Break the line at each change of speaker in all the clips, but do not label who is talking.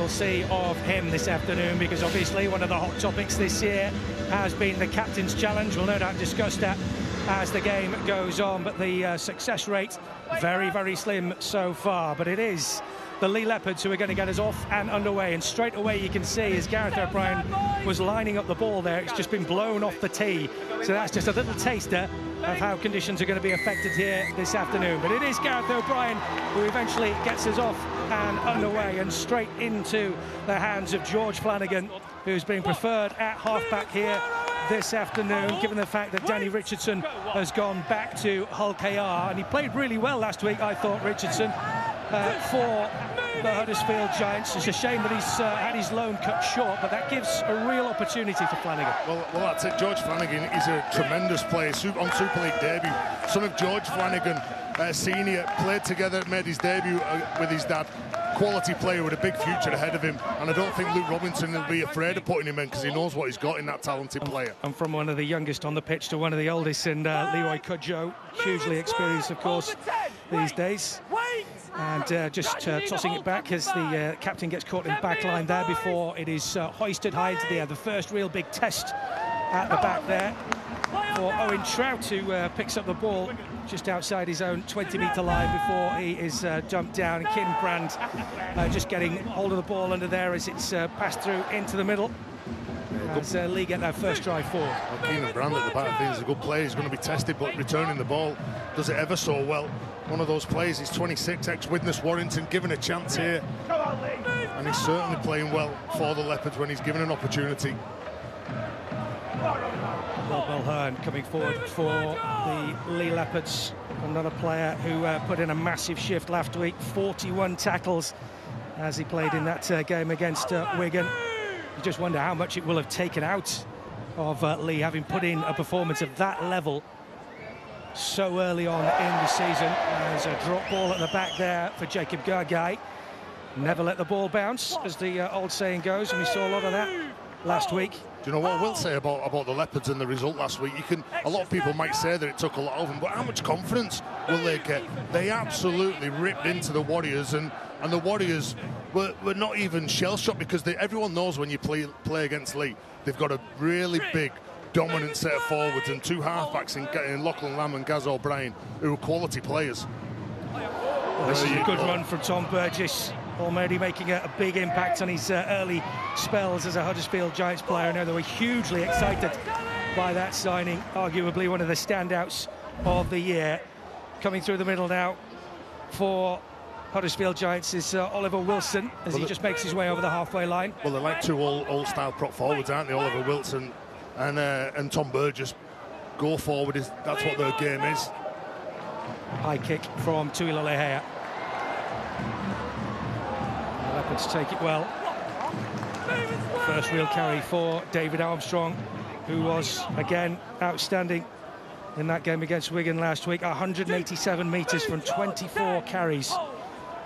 we'll see of him this afternoon, because obviously one of the hot topics this year has been the Captain's Challenge. We'll no doubt discuss that as the game goes on, but the success rate very, very slim so far. But it is the Leigh Leopards who are going to get us off and underway, and straight away you can see as Gareth O'Brien was lining up the ball there, it's just been blown off the tee. So that's just a little taster of how conditions are going to be affected here this afternoon. But it is Gareth O'Brien who eventually gets us off and underway, and straight into the hands of George Flanagan, who's being preferred at half-back here this afternoon, given the fact that Danny Richardson has gone back to Hull KR, and he played really well last week, I thought, Richardson, for the Huddersfield Giants. It's a shame that he's had his loan cut short, but that gives a real opportunity for Flanagan.
Well, that's it. George Flanagan is a tremendous player on Super League debut. Son of George Flanagan, senior, played together, made his debut with his dad. Quality player with a big future ahead of him, and I don't think Luke Robinson will be afraid of putting him in, because he knows what he's got in that talented player.
And from one of the youngest on the pitch to one of the oldest, and Leroy Cudjoe, hugely experienced, of course, these days. And just tossing it back as the captain gets caught in backline there before it is hoisted high into the air. The first real big test at the back there for Owen Trout, who picks up the ball just outside his own 20-metre line before he is dumped down. And Keenan Brand just getting hold of the ball under there as it's passed through into the middle. As Leigh get that first drive forward.
Well, Keenan Brand at the back, I think he's a good player. He's going to be tested, but returning the ball does it ever so well. One of those players, he's 26, ex-Widnes Warrington, given a chance here. And he's certainly playing well for the Leopards when he's given an opportunity.
Rob Mulhern coming forward for the Leigh Leopards, another player who put in a massive shift last week, 41 tackles as he played in that game against Wigan. You just wonder how much it will have taken out of Leigh, having put in a performance of that level so early on in the season. There's a drop ball at the back there for Jacob Gargay. Never let the ball bounce, as the old saying goes, and we saw a lot of that last week.
Do you know what I will say about the Leopards and the result last week? A lot of people might say that it took a lot of them, but how much confidence will they get? They absolutely ripped into the Warriors, and the Warriors were not even shell-shocked, because everyone knows when you play against Leigh, they've got a really big, dominant set of forwards and two halfbacks in Lachlan Lamb and Gaz O'Brien, who are quality players.
Well, this is a good run from Tom Burgess, already making a big impact on his early spells as a Huddersfield Giants player. I know they were hugely excited by that signing, arguably one of the standouts of the year. Coming through the middle now for Huddersfield Giants is Oliver Wilson, as he just makes his way over the halfway line.
Well, they're like two old-style prop forwards, aren't they? Oliver Wilson and Tom Burgess. Go forward, that's what their game is.
High kick from Tuilolehea. The Leopards take it well. First real carry for David Armstrong, who was, again, outstanding in that game against Wigan last week. 187 metres from 24 carries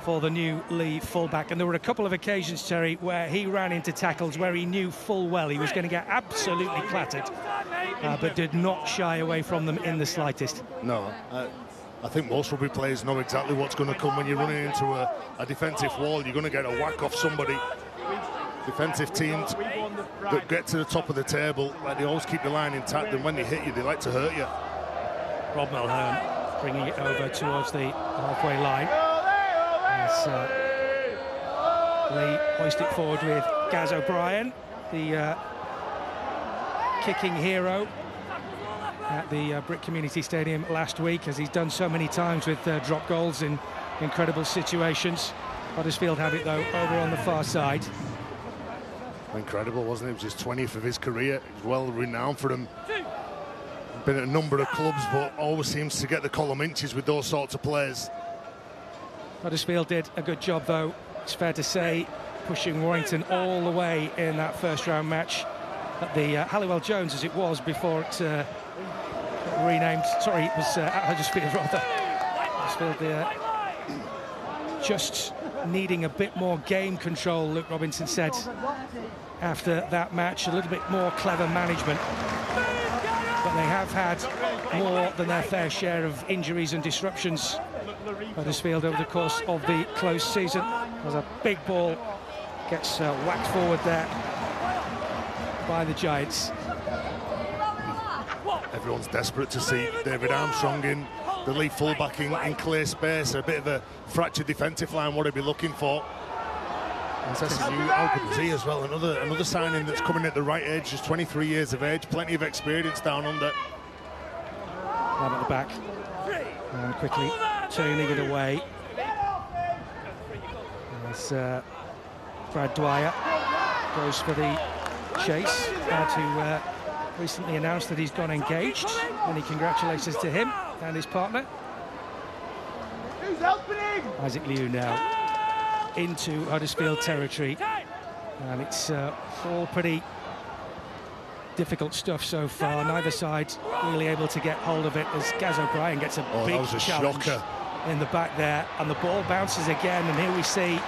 for the new Leigh fullback. And there were a couple of occasions, Terry, where he ran into tackles where he knew full well he was going to get absolutely clattered, but did not shy away from them in the slightest.
No, I think most rugby players know exactly what's going to come when you're running into a defensive wall. You're going to get a whack off somebody. Defensive teams that get to the top of the table, like, they always keep the line intact, and when they hit you, they like to hurt you.
Rob Mulhern bringing it over towards the halfway line. As Leigh hoist it forward with Gaz O'Brien, the kicking hero at the Brick Community Stadium last week, as he's done so many times with drop goals in incredible situations. Huddersfield have it, though, over on the far side.
Incredible, wasn't it? It was his 20th of his career. He was well renowned for him. Been at a number of clubs, but always seems to get the column inches with those sorts of players.
Huddersfield did a good job, though, it's fair to say, pushing Warrington all the way in that first-round match at the Halliwell Jones, as it was before it renamed. Sorry, it was at Huddersfield, rather. Huddersfield just needing a bit more game control, Luke Robinson said after that match. A little bit more clever management. But they have had more than their fair share of injuries and disruptions, Huddersfield, over the course of the close season. There's a big ball Gets whacked forward there by the Giants.
Everyone's desperate to see David Armstrong in the Leigh fullback in clear space. A bit of a fractured defensive line, what he'd be looking for. And how good is he as well? Another signing that's coming at the right age, just 23 years of age, plenty of experience down under.
Lamb at the back, and quickly turning it away. As Brad Dwyer goes for the chase. Had to recently announced that he's gone engaged. Many congratulations to him and his partner.
Who's helping him?
Isaac Liu now into Huddersfield territory, and it's all pretty difficult stuff so far. Neither side really able to get hold of it, as Gaz O'Brien gets a big challenge
shocker
in the back there, and the ball bounces again. And here we see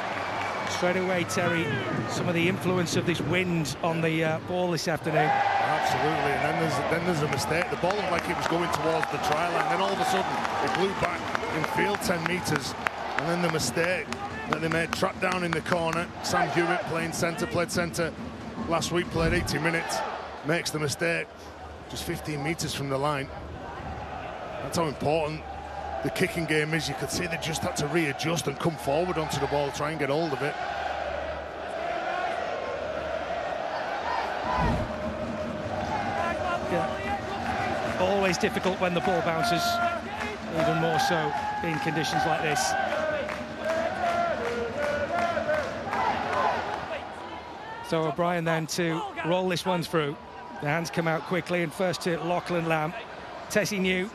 straight away, Terry, some of the influence of this wind on the ball this afternoon.
Absolutely, and then there's a mistake. The ball looked like it was going towards the try line, then all of a sudden it blew back in field 10 metres, and then the mistake that they made, trapped down in the corner. Sam Hewitt playing centre, played centre last week, played 80 minutes, makes the mistake just 15 metres from the line. That's how important the kicking game is. You could see they just had to readjust and come forward onto the ball, try and get hold of it.
Yeah. Always difficult when the ball bounces, even more so in conditions like this. So O'Brien then to roll this one through. The hands come out quickly, and first to Lachlan Lamb. Tessie New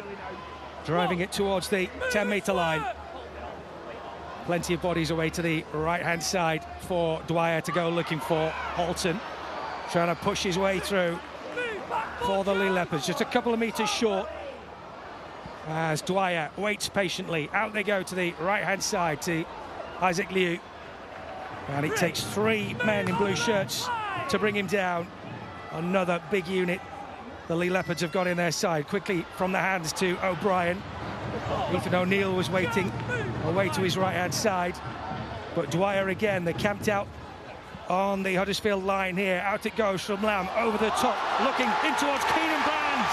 driving it towards the 10-metre line. Plenty of bodies away to the right-hand side for Dwyer to go looking for. Halton trying to push his way through for the Leigh Leopards, just a couple of metres short as Dwyer waits patiently. Out they go to the right-hand side to Isaac Liu. And it takes three men in blue shirts to bring him down. Another big unit. The Leigh Leopards have got in their side. Quickly from the hands to O'Brien. Ethan O'Neill was waiting away to his right-hand side. But Dwyer again, they're camped out on the Huddersfield line here. Out it goes from Lamb, over the top, looking in towards Keenan Brand.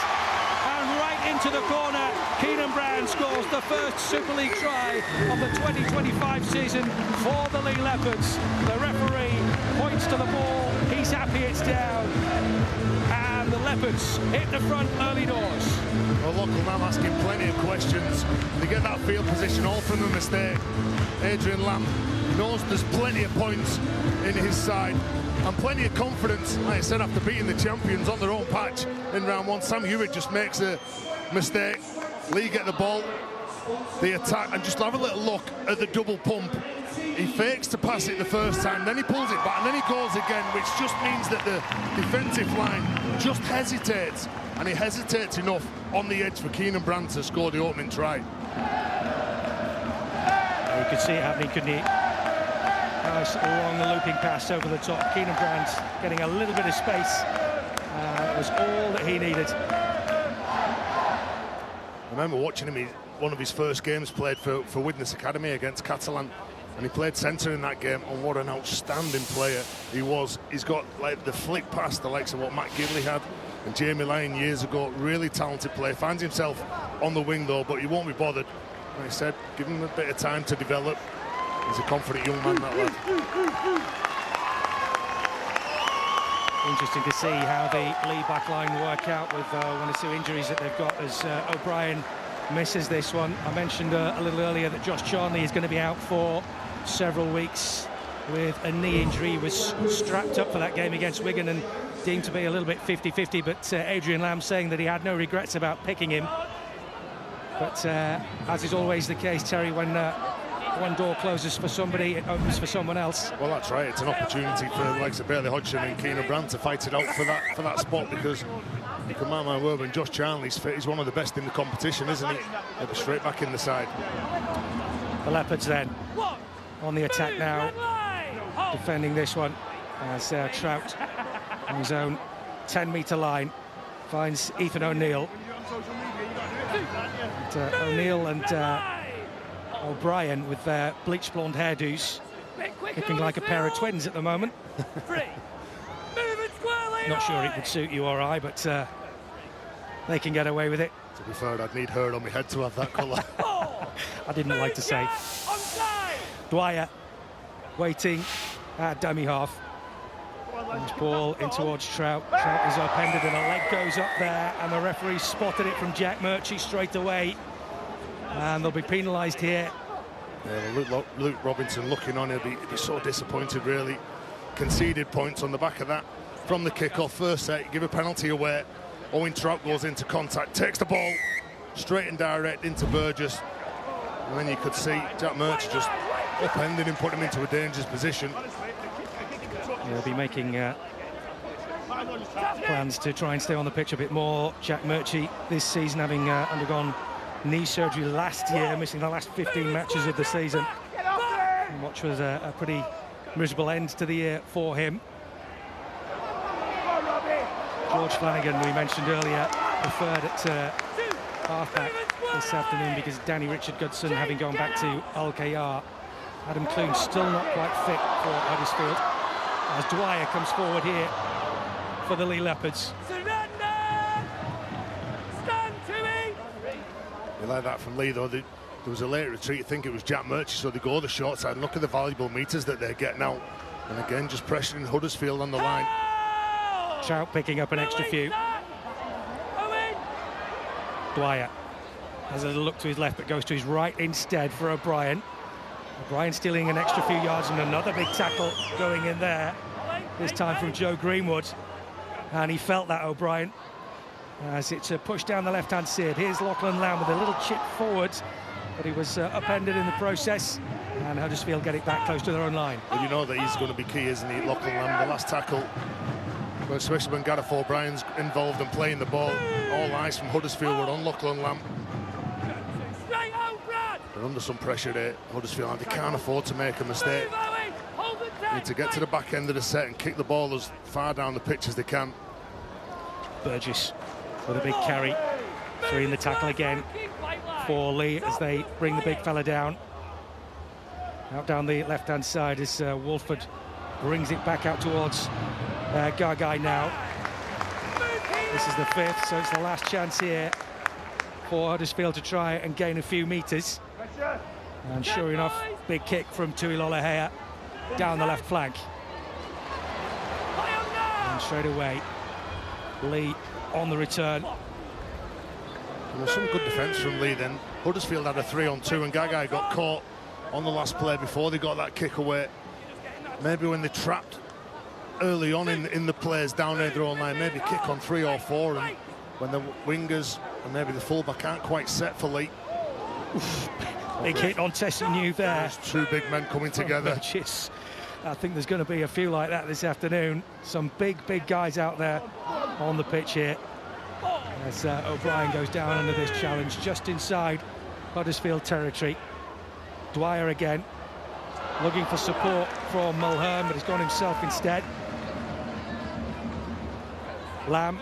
And right into the corner, Keenan Brand scores the first Super League try of the 2025 season for the Leigh Leopards. The referee points to the ball, he's happy it's down. And the Leopards hit the front early doors.
Well, Lachlan Lamb asking plenty of questions. They get that field position all from a mistake. Adrian Lamb knows there's plenty of points in his side and plenty of confidence, like I said, after beating the champions on their own patch in round one. Sam Hewitt just makes a mistake. Leigh get the ball, the attack, and just have a little look at the double pump. He fakes to pass it the first time, then he pulls it back, and then he goes again, which just means that the defensive line just hesitates, and he hesitates enough on the edge for Keenan Brand to score the opening try.
You could see it happening, couldn't you? Nice long looping pass over the top. Keenan Brand getting a little bit of space. It was all that he needed.
I remember watching him, one of his first games played for Widnes Academy against Catalan, and he played centre in that game, and what an outstanding player he was. He's got like the flick pass, the likes of what Matt Gidley had and Jamie Lyon years ago. Really talented player, finds himself on the wing though, but he won't be bothered. Like I said, give him a bit of time to develop. He's a confident young man, that lad.
Interesting to see how the Leigh back line work out with one or two injuries that they've got, as O'Brien misses this one. I mentioned a little earlier that Josh Charnley is going to be out for several weeks with a knee injury. He was strapped up for that game against Wigan and deemed to be a little bit 50-50, but Adrian Lamb saying that he had no regrets about picking him. But as is always the case, Terry, when one door closes for somebody, it opens for someone else.
Well, that's right. It's an opportunity for the likes of Bailey Hodgson and Keenan Brand to fight it out for that spot, because you can mark my word, when Josh Charnley's fit, he's one of the best in the competition, isn't he? He'll be straight back in the side.
The Leopards then on the attack now, defending this one as Trout on his own 10-metre line finds Ethan O'Neill. O'Neill and O'Brien with their bleach blonde hairdos looking like a pair of twins at the moment. Not sure it would suit you or I, but they can get away with it.
To be fair, I'd need hair on my head to have that colour.
I didn't like to say. Dwyer waiting at dummy half. Nice ball in towards Trout. Trout is upended and a leg goes up there, and the referee spotted it from Jack Murchie straight away. And they'll be penalised here.
Yeah, Luke Robinson looking on, he'll be so disappointed really. Conceded points on the back of that from the kick-off. First set, give a penalty away. Owen Trout goes into contact, takes the ball straight and direct into Burgess. And then you could see Jack Murchie just upending him, putting him into a dangerous position.
They'll be making plans to try and stay on the pitch a bit more. Jack Murchie this season having undergone knee surgery last year, missing the last 15 matches of the season, which was a pretty miserable end to the year for him. George Flanagan, we mentioned earlier, preferred at half-back this afternoon because Danny Richard Goodson having gone back to Al Khayar. Adam Clune still not quite fit for Huddersfield, as Dwyer comes forward here for the Leigh Leopards.
You like that from Leigh, though. There was a late retreat. I think it was Jack Murchie, so they go the short side and look at the valuable meters that they're getting out. And again, just pressuring Huddersfield on the line.
Trout picking up an extra few. Dwyer has a little look to his left, but goes to his right instead for O'Brien. O'Brien stealing an extra few yards, and another big tackle going in there, this time from Joe Greenwood. And he felt that, O'Brien, as it's pushed down the left-hand side. Here's Lachlan Lamb with a little chip forward, but he was upended in the process, and Huddersfield get it back close to their own line.
Well, you know that he's going to be key, isn't he, Lachlan Lamb? The last tackle, especially when Gareth O'Brien's involved and playing the ball, all eyes from Huddersfield were on Lachlan Lamb. They're under some pressure there, Huddersfield, and they can't afford to make a mistake. They need to get to the back end of the set and kick the ball as far down the pitch as they can.
Burgess with a big carry, three in the tackle again for Leigh as they bring the big fella down. Out down the left-hand side as Wolford brings it back out towards Gagai now. This is the fifth, so it's the last chance here for Huddersfield to try and gain a few metres. And sure enough, big kick from Tuilolahea down the left flank. And straight away, Leigh on the return.
There was some good defence from Leigh then. Huddersfield had a 3-on-2 and Gagai got caught on the last play before they got that kick away. Maybe when they trapped early on in the plays down near their own line, maybe kick on 3 or 4, and when the wingers and maybe the fullback aren't quite set for Leigh.
Big hit on Tessinu there.
There's two big men coming together.
I think there's going to be a few like that this afternoon. Some big guys out there on the pitch here. As O'Brien goes down under this challenge just inside Huddersfield territory. Dwyer again, looking for support from Mulhern, but he's gone himself instead. Lamb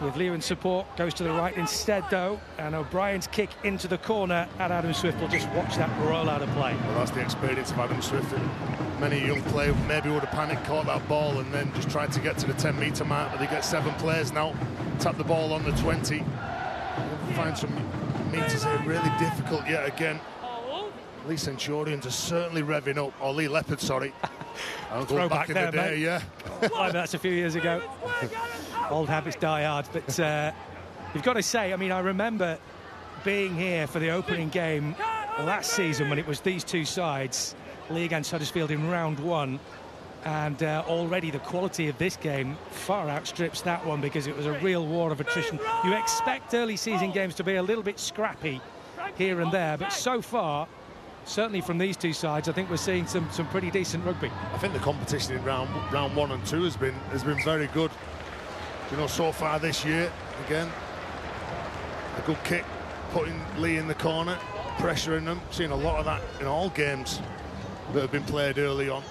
with Leigh in support, goes to the right instead though, and O'Brien's kick into the corner, and Adam Swift will just watch that roll out of play.
Well, that's the experience of Adam Swift. Many young players maybe would have panicked, caught that ball and then just tried to get to the 10-metre mark, but they get 7 players now, tap the ball on the 20. Find some metres here really difficult yet again. Leigh Centurions are certainly revving up, or Leigh Leopards, sorry. I'll go back in the day, mate. Yeah.
Well, that's a few years ago. Old habits die hard, but you've got to say, I mean, I remember being here for the opening game last season when it was these two sides, Leigh against Huddersfield in round 1, and already the quality of this game far outstrips that one because it was a real war of attrition. You expect early season games to be a little bit scrappy here and there, but so far, certainly from these two sides, I think we're seeing some pretty decent rugby.
I think the competition in round 1 and 2 has been very good. You know, so far this year, again, a good kick, putting Leigh in the corner, pressuring them. Seen a lot of that in all games that have been played early on.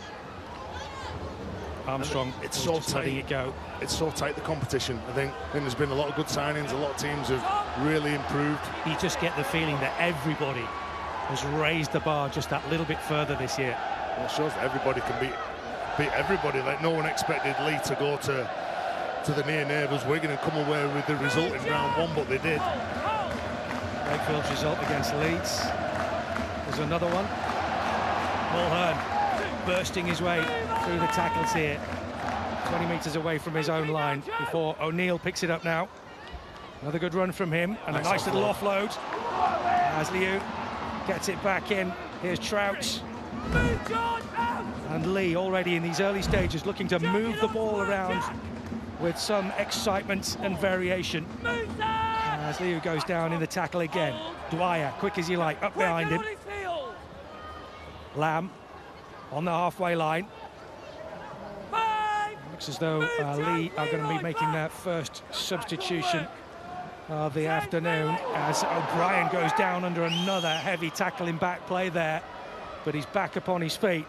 Armstrong,
it's so tight.
Letting it go.
It's so tight, the competition. I think there's been a lot of good signings. A lot of teams have really improved.
You just get the feeling that everybody has raised the bar just that little bit further this year.
Well, it shows that everybody can beat everybody. Like, no one expected Leigh to go to the near neighbours Wigan and come away with the result in round 1, but they did.
Wakefield's result against Leeds. There's another one. Mulhern bursting his way through the tackles here. 20 metres away from his own line before O'Neill picks it up now. Another good run from him, and a nice little offload as Liu gets it back in. Here's Trout. And Leigh already in these early stages looking to move the ball around with some excitement and variation. As Liu goes down in the tackle again. Dwyer, quick as you like, up behind him. Lamb on the halfway line. Looks as though Leigh are going to be making their first substitution of the afternoon as O'Brien goes down under another heavy tackling back play there, but he's back upon his feet.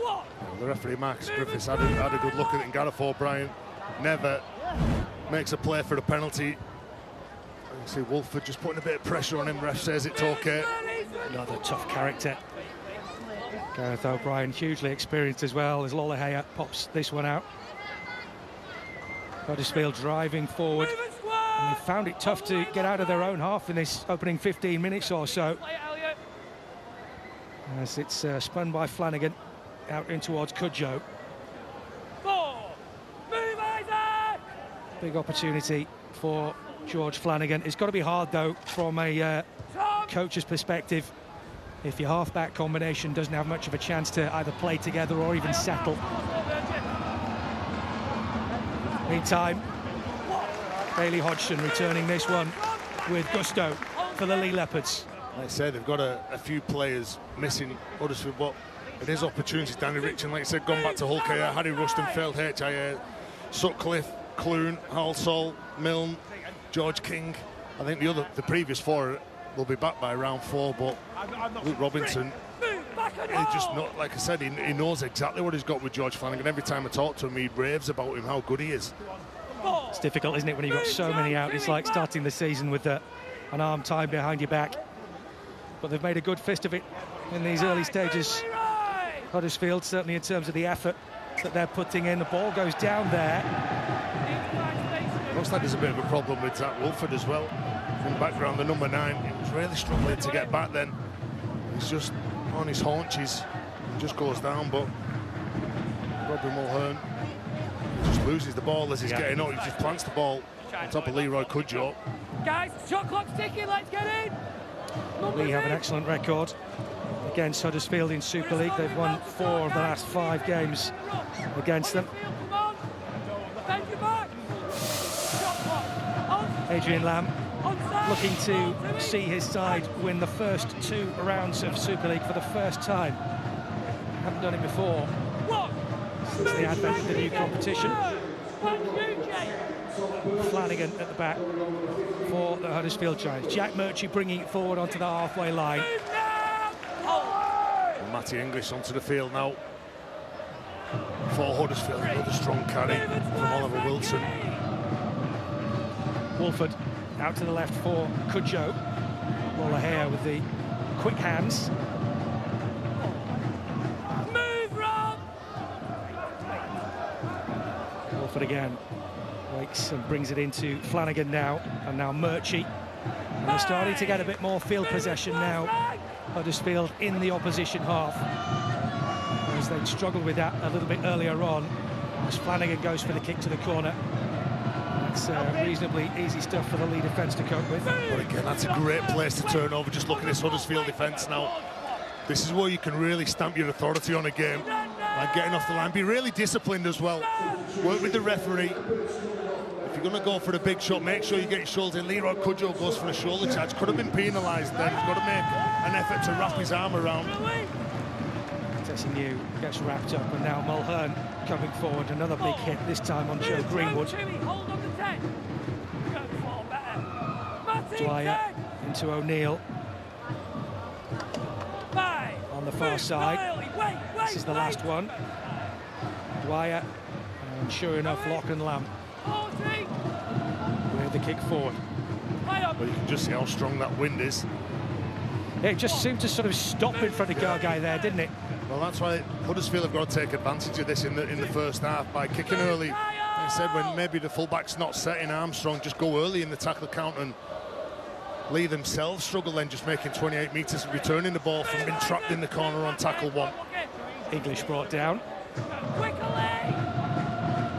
Well, the referee Marcus Griffiths had a good look at it, and Gareth O'Brien never makes a play for the penalty. You see Wolford just putting a bit of pressure on him. Ref says it's okay.
Another tough character. Gareth O'Brien, hugely experienced as well, as Lollahea pops this one out. Huddersfield driving forward. And they found it tough to get out of their own half in this opening 15 minutes or so. As it's spun by Flanagan out in towards Cudjoe. Big opportunity for George Flanagan. It's got to be hard, though, from a coach's perspective, if your half-back combination doesn't have much of a chance to either play together or even settle. Meantime, Bailey Hodgson returning this one with gusto for the Leigh Leopards.
Like I said, they've got a few players missing Huddersfield, but it is opportunities. Danny Rich, and like I said, gone back to Hull KR, Harry Ruston, Feld, HIA, Sutcliffe, Clune, Halsall, Milne, George King. I think the previous 4 will be back by round 4, but Luke Robinson, he just not, like I said, he knows exactly what he's got with George Flanagan. Every time I talk to him, he raves about him, how good he is.
It's difficult, isn't it, when you've got so many out? It's like starting the season with an arm tied behind your back. But they've made a good fist of it in these early stages. Huddersfield, certainly in terms of the effort that they're putting in. The ball goes down there.
Looks like there's a bit of a problem with Zach Wolford as well. In the background, the number 9, he was really struggling to get back then. He's just on his haunches, just goes down, but Robbie Mulhern just loses the ball as he's getting up. He just plants the ball on top of Leroy Cudjoe.
Guys, shot clock's ticking, let's get in!
Leigh have an excellent record against Huddersfield in Super League. They've won 4 of the last 5 games against them. Adrian Lamb looking to see his side win the first 2 rounds of Super League for the first time. Haven't done it before since the advent of the new competition. Flanagan at the back for the Huddersfield Giants. Jack Murchie bringing it forward onto the halfway line.
And Matty English onto the field now for Huddersfield. Another strong carry from Oliver Wilson.
Wolford out to the left for Cudjoe. Lollahea with the quick hands.
Move, Rob!
Wolford again. Wakes and brings it into Flanagan now, and now Murchie. And they're starting to get a bit more field possession now. Huddersfield in the opposition half, as they'd struggled with that a little bit earlier on. As Flanagan goes for the kick to the corner. It's reasonably easy stuff for the Leigh defence to cope with.
But again, that's a great place to turn over. Just look at this Huddersfield defence now. This is where you can really stamp your authority on a game. Like getting off the line, be really disciplined as well. Work with the referee. If you're going to go for the big shot, make sure you get your shoulders in. Leroy Cudjoe goes for a shoulder charge. Could have been penalised then. He's got to make an effort to wrap his arm around.
Tessignew gets wrapped up, and now Mulhern coming forward. Another big hit, this time on Joe Greenwood. Dwyer into O'Neill. On the far side. This is the last one. Dwyer, and sure enough, Locke and Lamb with the kick forward.
But you can just see how strong that wind is.
It just seemed to sort of stop in front of Gargay there, didn't it?
Well, that's why Huddersfield have got to take advantage of this in the first half by kicking early. Like I said, when maybe the fullback's not setting Armstrong, just go early in the tackle count, and Leigh themselves struggle then just making 28 metres and returning the ball from being trapped in the corner on tackle 1.
English brought down.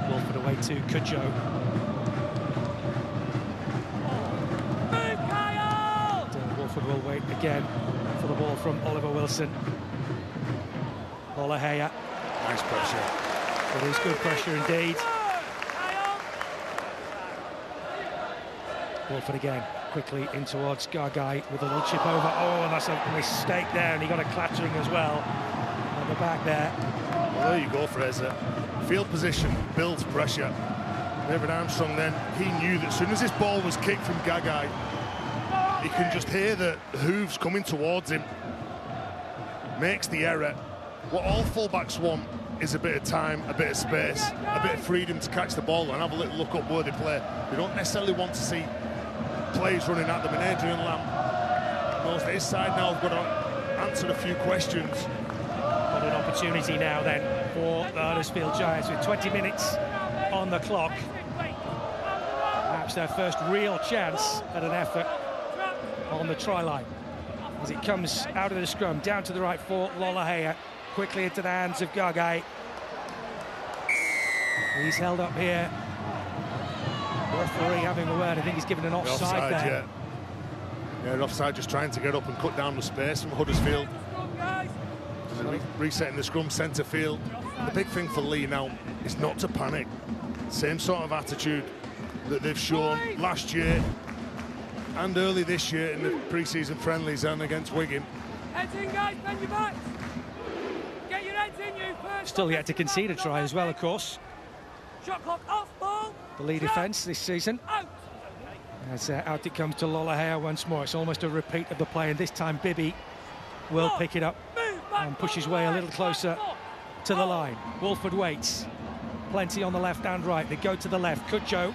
Wolford away to Cudjoe. Wolford will wait again for the ball from Oliver Wilson. Lolley.
Nice pressure.
It is good pressure indeed. Wolford again, quickly in towards Gargai with a little chip over. Oh, and that's a mistake there, and he got a clattering as well on the back there.
Well, there you go, Fraser. Field position builds pressure. David Armstrong then, he knew that as soon as this ball was kicked from Gargai, he can just hear the hooves coming towards him. Makes the error. What all fullbacks want is a bit of time, a bit of space, a bit of freedom to catch the ball and have a little look up where they play. They don't necessarily want to see players running at them, and Adrian Lamb knows that his side now have got to answer a few questions.
What an opportunity now then for the Huddersfield Giants with 20 minutes on the clock. Perhaps their first real chance at an effort on the try line. As it comes out of the scrum, down to the right for Lolley, quickly into the hands of Gargai. He's held up here. The referee having a word. I think he's given an offside there.
Yeah, offside, just trying to get up and cut down the space from Huddersfield. Resetting the scrum centre field. The big thing for Leigh now is not to panic. Same sort of attitude that they've shown last year and early this year in the pre-season friendlies and against Wigan.
Heads in, guys, bend your backs. Get your heads in, you first.
Still yet to concede a try as well, of course.
Shot clock off, ball.
The Leigh defence this season.
Out.
As out it comes to Lolley once more. It's almost a repeat of the play, and this time Bibby will pick it up and push his way a little closer to the line. Wolford waits. Plenty on the left and right. They go to the left. Cudjoe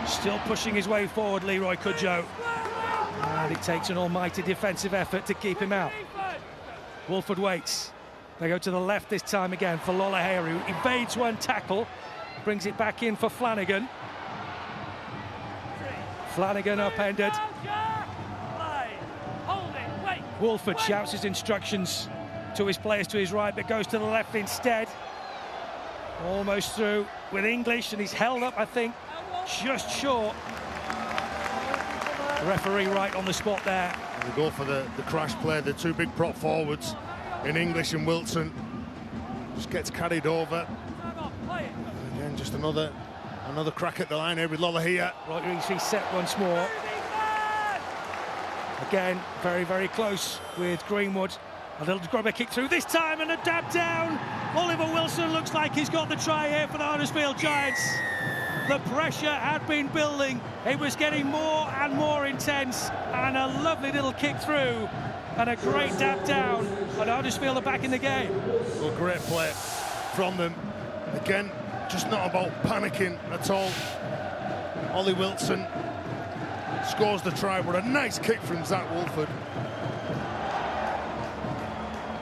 still pushing his way forward, Leroy Cudjoe. And it takes an almighty defensive effort to keep him out. Wolford waits. They go to the left this time again for Lolley, who evades one tackle, brings it back in for Flanagan. Flanagan upended. Wolford shouts his instructions to his players to his right, but goes to the left instead. Almost through with English, and he's held up, I think, just short. The referee right on the spot there.
And they go for the crash play, the two big prop forwards in English and Wilson. Just gets carried over. And again, just another crack at the line here with Lolley.
Right, he's set once more. Again, very, very close with Greenwood. A little grubber kick through this time and a dab down. Oliver Wilson looks like he's got the try here for the Huddersfield Giants. The pressure had been building. It was getting more and more intense, and a lovely little kick through and a great dab down, and Huddersfield are back in the game.
Well, great play from them. Again, just not about panicking at all. Ollie Wilson scores the try, but a nice kick from Zach Wolford.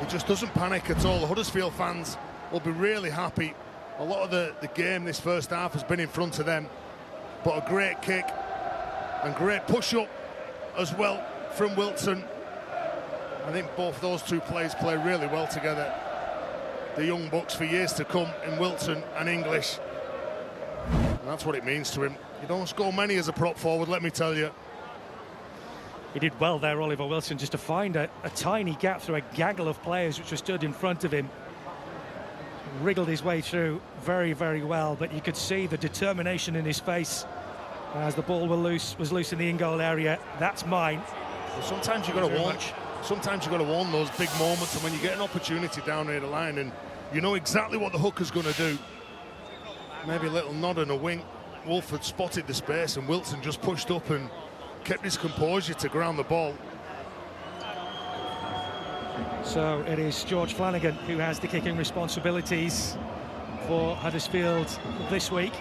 He just doesn't panic at all. The Huddersfield fans will be really happy. A lot of the game this first half has been in front of them, but a great kick and great push-up as well from Wilson. I think both those two players play really well together. The young bucks for years to come in Wilson and English. And that's what it means to him. You don't score many as a prop forward, let me tell you.
He did well there, Oliver Wilson, just to find a tiny gap through a gaggle of players which were stood in front of him. Wriggled his way through very, very well, but you could see the determination in his face as the ball was loose in the in-goal area. That's mine.
Well, sometimes you've got to warn. Sometimes you've got to warn those big moments, and when you get an opportunity down near the line and you know exactly what the hooker's going to do, maybe a little nod and a wink. Wolford spotted the space and Wilson just pushed up and kept his composure to ground the ball.
So it is George Flanagan who has the kicking responsibilities for Huddersfield this week.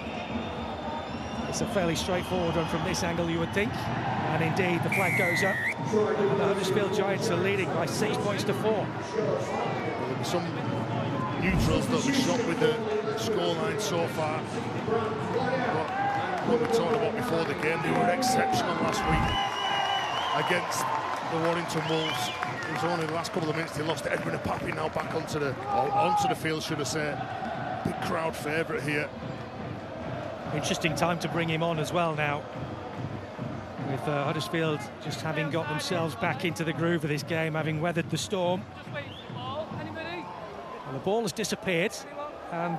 It's a fairly straightforward one from this angle, you would think. And indeed, the flag goes up. And the Huddersfield Giants are leading by 6 points to 4.
Well, there'll be some neutrals that'll be shocked with the scoreline so far. But what we talked about before the game, they were exceptional last week against the Warrington Wolves. It was only the last couple of minutes they lost Edwin Apapi, now back onto the field, should I say. Big crowd favourite here.
Interesting time to bring him on as well now, with Huddersfield just having got themselves back into the groove of this game, having weathered the storm. And the ball has disappeared, and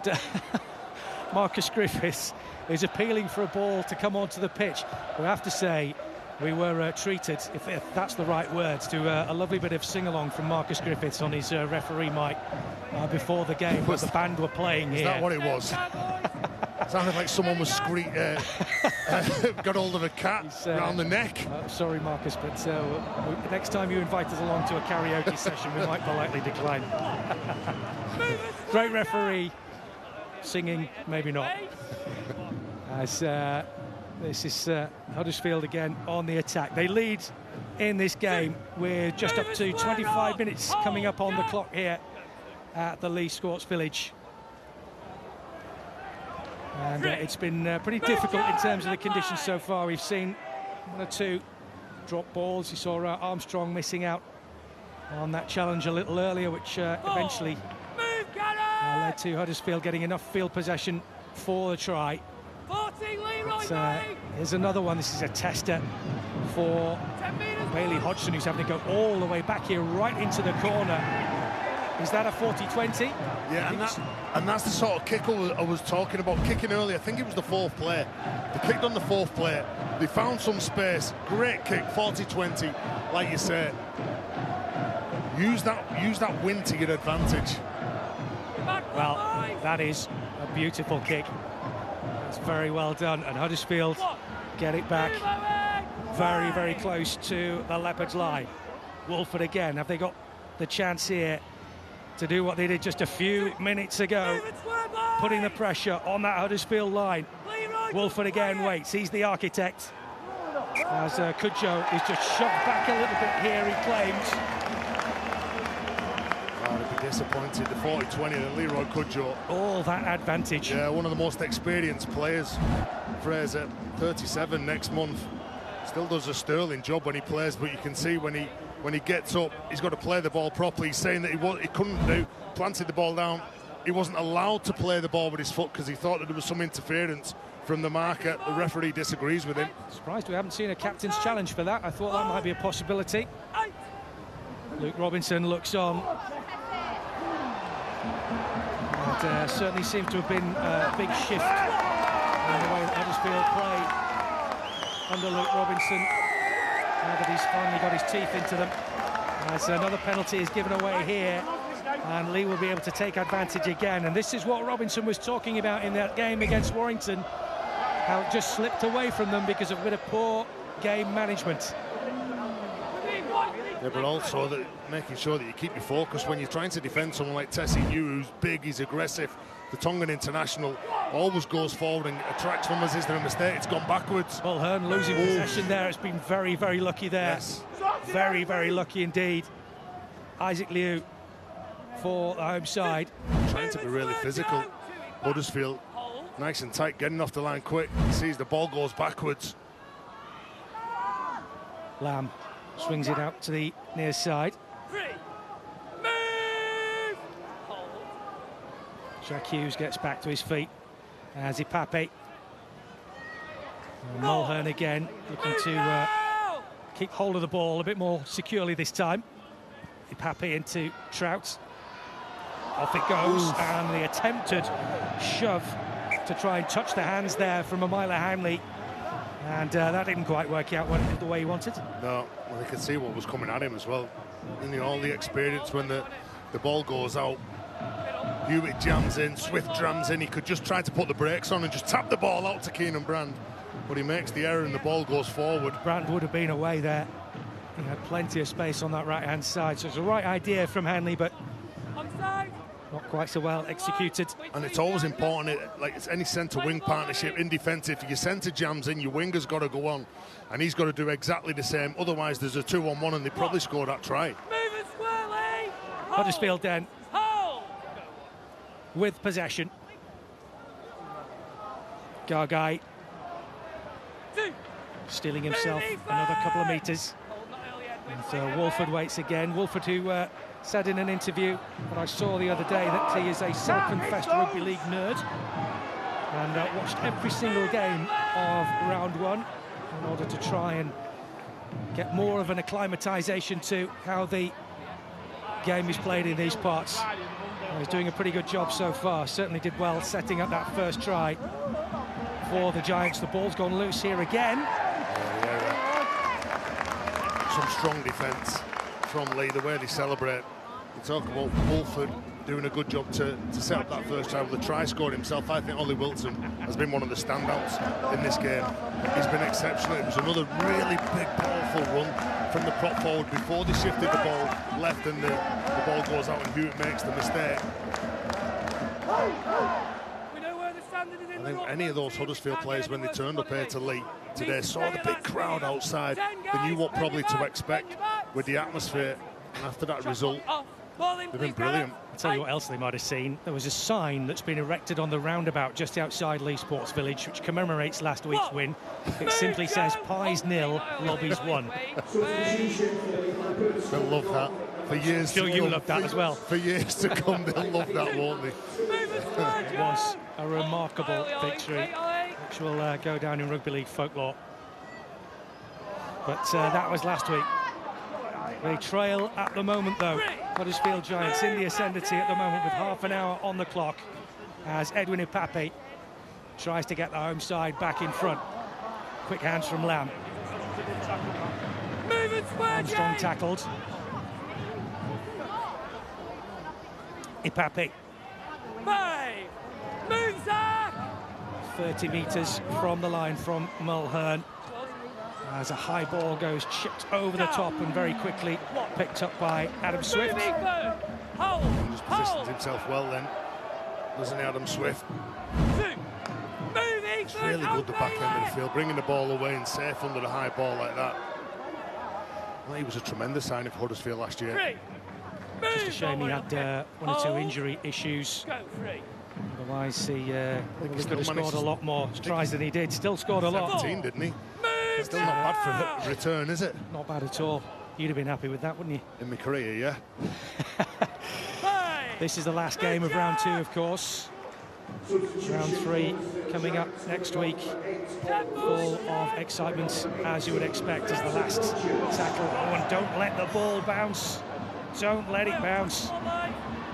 Marcus Griffiths is appealing for a ball to come onto the pitch. We have to say we were treated, if that's the right words, to a lovely bit of sing-along from Marcus Griffiths on his referee mic before the game, where the band were playing here.
Is that what it was? Sounded like someone was got hold of a cat around the neck.
Sorry, Marcus, but next time you invite us along to a karaoke session, we might politely decline. Great referee, singing, maybe not. As this is Huddersfield again on the attack. They lead in this game. We're just up to 25 minutes coming up on the clock here at the Leigh Sports Village. And it's been pretty difficult in terms of the conditions so far. We've seen 1 or 2 drop balls. You saw Armstrong missing out on that challenge a little earlier, which eventually led to Huddersfield getting enough field possession for the try. But, here's another one. This is a tester for Bailey Hodgson, who's having to go all the way back here, right into the corner. Is that a 40-20?
Yeah, and that's the sort of kick I was talking about, kicking earlier. I think it was the 4th play. They kicked on the 4th play. They found some space. Great kick, 40-20, like you said. Use that win to your advantage.
Well, that is a beautiful kick. That's very well done. And Huddersfield get it back very, very close to the Leopards' line. Wolford again. Have they got the chance here to do what they did just a few minutes ago, putting the pressure on that Huddersfield line? Wolford again waits. He's the architect, as Cudjoe is just shoved back a little bit here, he claims.
I'd be disappointed. The 40-20 that Leroy Cudjoe.
All that advantage.
Yeah, one of the most experienced players. Fraser, 37 next month. Still does a sterling job when he plays, but you can see when he gets up, he's got to play the ball properly. He's saying that he couldn't do, planted the ball down. He wasn't allowed to play the ball with his foot because he thought that there was some interference from the marker. The referee disagrees with him.
Surprised we haven't seen a captain's challenge for that. I thought that might be a possibility. Luke Robinson looks on. And certainly seems to have been a big shift in the way that Huddersfield play under Luke Robinson. Now that he's finally got his teeth into them. As another penalty is given away here, and Leigh will be able to take advantage again. And this is what Robinson was talking about in that game against Warrington, how it just slipped away from them because of a bit of poor game management.
Yeah, but also that making sure that you keep your focus when you're trying to defend someone like Tessie New, who's big, he's aggressive. The Tongan international always goes forward and attracts from us. Is there a mistake? It's gone backwards.
Well, Hearn losing possession there. It's been very, very lucky there.
Yes.
Very, very lucky indeed. Isaac Liu for the home side.
Trying to be really physical. Huddersfield nice and tight, getting off the line quick. He sees the ball goes backwards.
Lamb swings it out to the near side. Jack Hughes gets back to his feet as Ipape. Mulhern again looking to keep hold of the ball a bit more securely this time. Ipape into Trout. Off it goes. Oof. And the attempted shove to try and touch the hands there from Amila Hanley. And that didn't quite work out the way he wanted.
No, well, they could see what was coming at him as well. And, all the experience when the ball goes out. Hewitt jams in, Swift jams in. He could just try to put the brakes on and just tap the ball out to Keenan Brand. But he makes the error and the ball goes forward.
Brand would have been away there. He had plenty of space on that right-hand side. So it's a right idea from Hanley, but Not quite so well executed.
And it's always important, like it's any centre-wing partnership in defence, if your centre jams in, your winger's got to go on. And he's got to do exactly the same. Otherwise, there's a 2-on-1 and they probably score that try.
Huddersfield then with possession. Gargai stealing himself another couple of metres. And Wolford waits again. Wolford, who said in an interview that I saw the other day that he is a self-confessed rugby league nerd and watched every single game of round one in order to try and get more of an acclimatisation to how the game is played in these parts. He's doing a pretty good job so far. Certainly did well setting up that first try for the Giants. The ball's gone loose here again.
Some strong defence from Leigh, the way they celebrate. You talk about Wolford doing a good job to set up that first try with the try scored himself. I think Ollie Wilson has been one of the standouts in this game. He's been exceptional. It was another really big, powerful run from the prop forward before they shifted the ball left and the ball goes out and Hewitt makes the mistake. I think any of those Huddersfield players, when they turned up here to Leigh today, saw the big crowd outside. They knew what probably to expect with the atmosphere. And after that result, they've been brilliant.
I'll tell you what else they might have seen. There was a sign that's been erected on the roundabout just outside Leigh Sports Village, which commemorates last week's win. It simply says, Pies 0, Lobbies 1.
They'll love that. For years
sure
to
you
come,
love that as well.
For years to come, they'll love that, won't they?
It was a remarkable victory, which will go down in rugby league folklore. But that was last week. They trail at the moment, though. Huddersfield Giants in the ascendancy at the moment with half an hour on the clock as Edwin Ipape tries to get the home side back in front. Quick hands from Lamb. Armstrong tackled. Ipape. 30 metres from the line from Mulhern. As a high ball goes chipped over the top and very quickly picked up by Adam Swift.
He just positions himself well then, doesn't he, Adam Swift? It's really good, the back end of the field, bringing the ball away and safe under the high ball like that. Well, he was a tremendous signing for Huddersfield last year.
Just a shame he had one or two injury issues. Otherwise, he could have scored a lot more tries than he did. Still scored a lot.
17, didn't he? Still not bad for a return, is it?
Not bad at all. You'd have been happy with that, wouldn't you?
In my career, yeah.
This is the last game of round 2, of course. Round 3 coming up next week. Full of excitement, as you would expect, as the last tackle. Oh, and don't let the ball bounce. Don't let it bounce.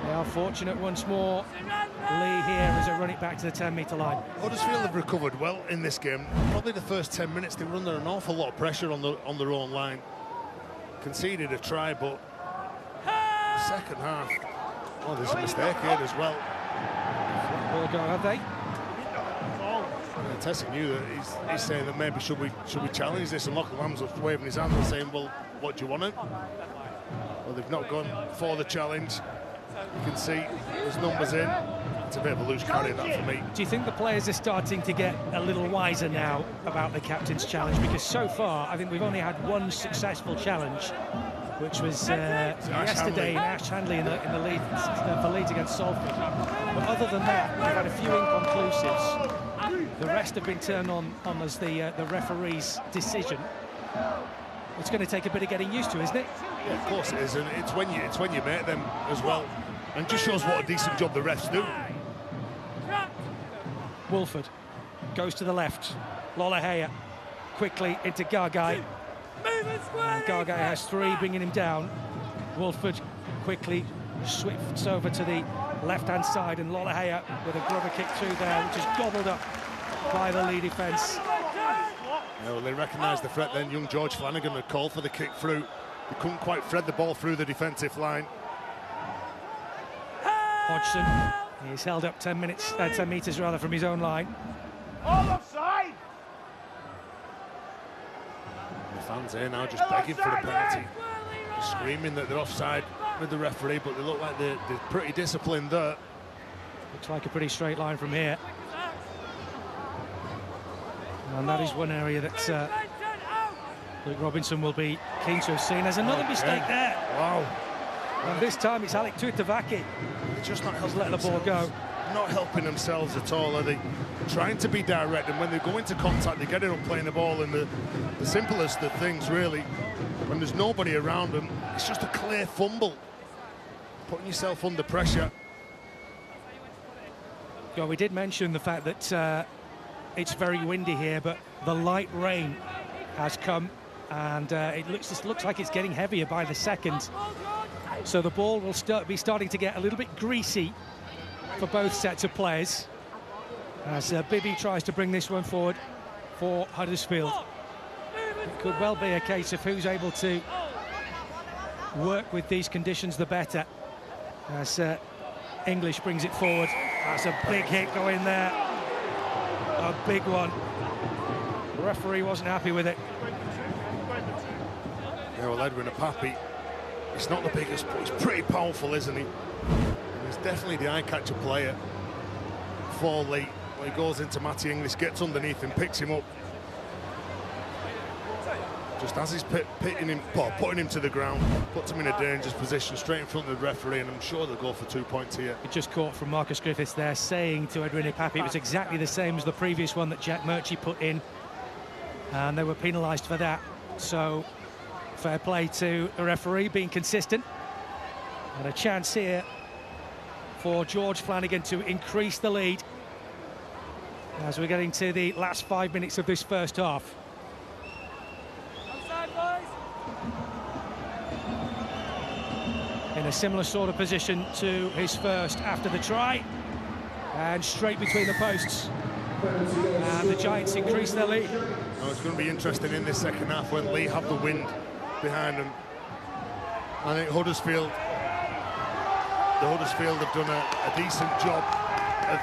They are fortunate once more. Leigh here as they run it back to the 10-metre line.
Huddersfield have recovered well in this game. Probably the first 10 minutes they were under an awful lot of pressure on their own line. Conceded a try, but the second half, oh, there's a mistake here as well.
Ball go, have they?
Tessie knew that he's saying that maybe should we challenge this, and Lachlan Lamb's waving his hand and saying, well, what do you want it? Well, they've not gone for the challenge. You can see there's numbers in. It's a bit of a loose carry, that, for me.
Do you think the players are starting to get a little wiser now about the captain's challenge? Because so far, I think we've only had one successful challenge, which was yesterday in Ash Handley in the lead for Leeds against Salford. But other than that, we've had a few inconclusives. The rest have been turned on as the referee's decision. It's going to take a bit of getting used to, isn't it?
Yeah, of course it is, and it's when you make them as well, and just shows what a decent job the refs do.
Wolford goes to the left. Lollahea quickly into Gargai. Gargai has 3, bringing him down. Wolford quickly swifts over to the left-hand side, and Lollahea with a grubber kick through there, which is gobbled up by the Leigh defence.
Yeah, well, they recognised the threat then. Young George Flanagan had called for the kick through. He couldn't quite thread the ball through the defensive line.
Hodgson, he's held up 10 metres rather from his own line.
All offside!
The fans here now just begging for a penalty, just screaming that they're offside. with the referee, but they look like they're pretty disciplined there.
Looks like a pretty straight line from here. And that is one area that Luke Robinson will be keen to have seen. There's another mistake there.
Wow.
And this time it's Alec Tuitavaki.
They're just not
Has let the ball go.
Not helping themselves at all, are they? Trying to be direct, and when they go into contact, they get it up playing the ball in the simplest of things, really. When there's nobody around them, it's just a clear fumble. Putting yourself under pressure.
Well, we did mention the fact that it's very windy here, but the light rain has come, and it looks like it's getting heavier by the second. So the ball will be starting to get a little bit greasy for both sets of players as Bibby tries to bring this one forward for Huddersfield. It could well be a case of who's able to work with these conditions the better, as English brings it forward. That's a big hit going there, a big one. The referee wasn't happy with it.
Yeah, well, Edwin Apapi, he's not the biggest, but he's pretty powerful, isn't he? And he's definitely the eye-catcher player for Leigh. When he goes into Matty English, gets underneath him, picks him up. Just as he's putting him to the ground, puts him in a dangerous position straight in front of the referee, and I'm sure they'll go for 2 points here.
It just caught from Marcus Griffiths there, saying to Edwin Apapi it was exactly the same as the previous one that Jack Murchie put in, and they were penalised for that. So fair play to the referee, being consistent. And a chance here for George Flanagan to increase the lead as we're getting to the last 5 minutes of this first half. In a similar sort of position to his first after the try, and straight between the posts, and the Giants increase their lead.
Oh, it's going to be interesting in this second half when Leigh have the wind behind them. I think Huddersfield have done a decent job of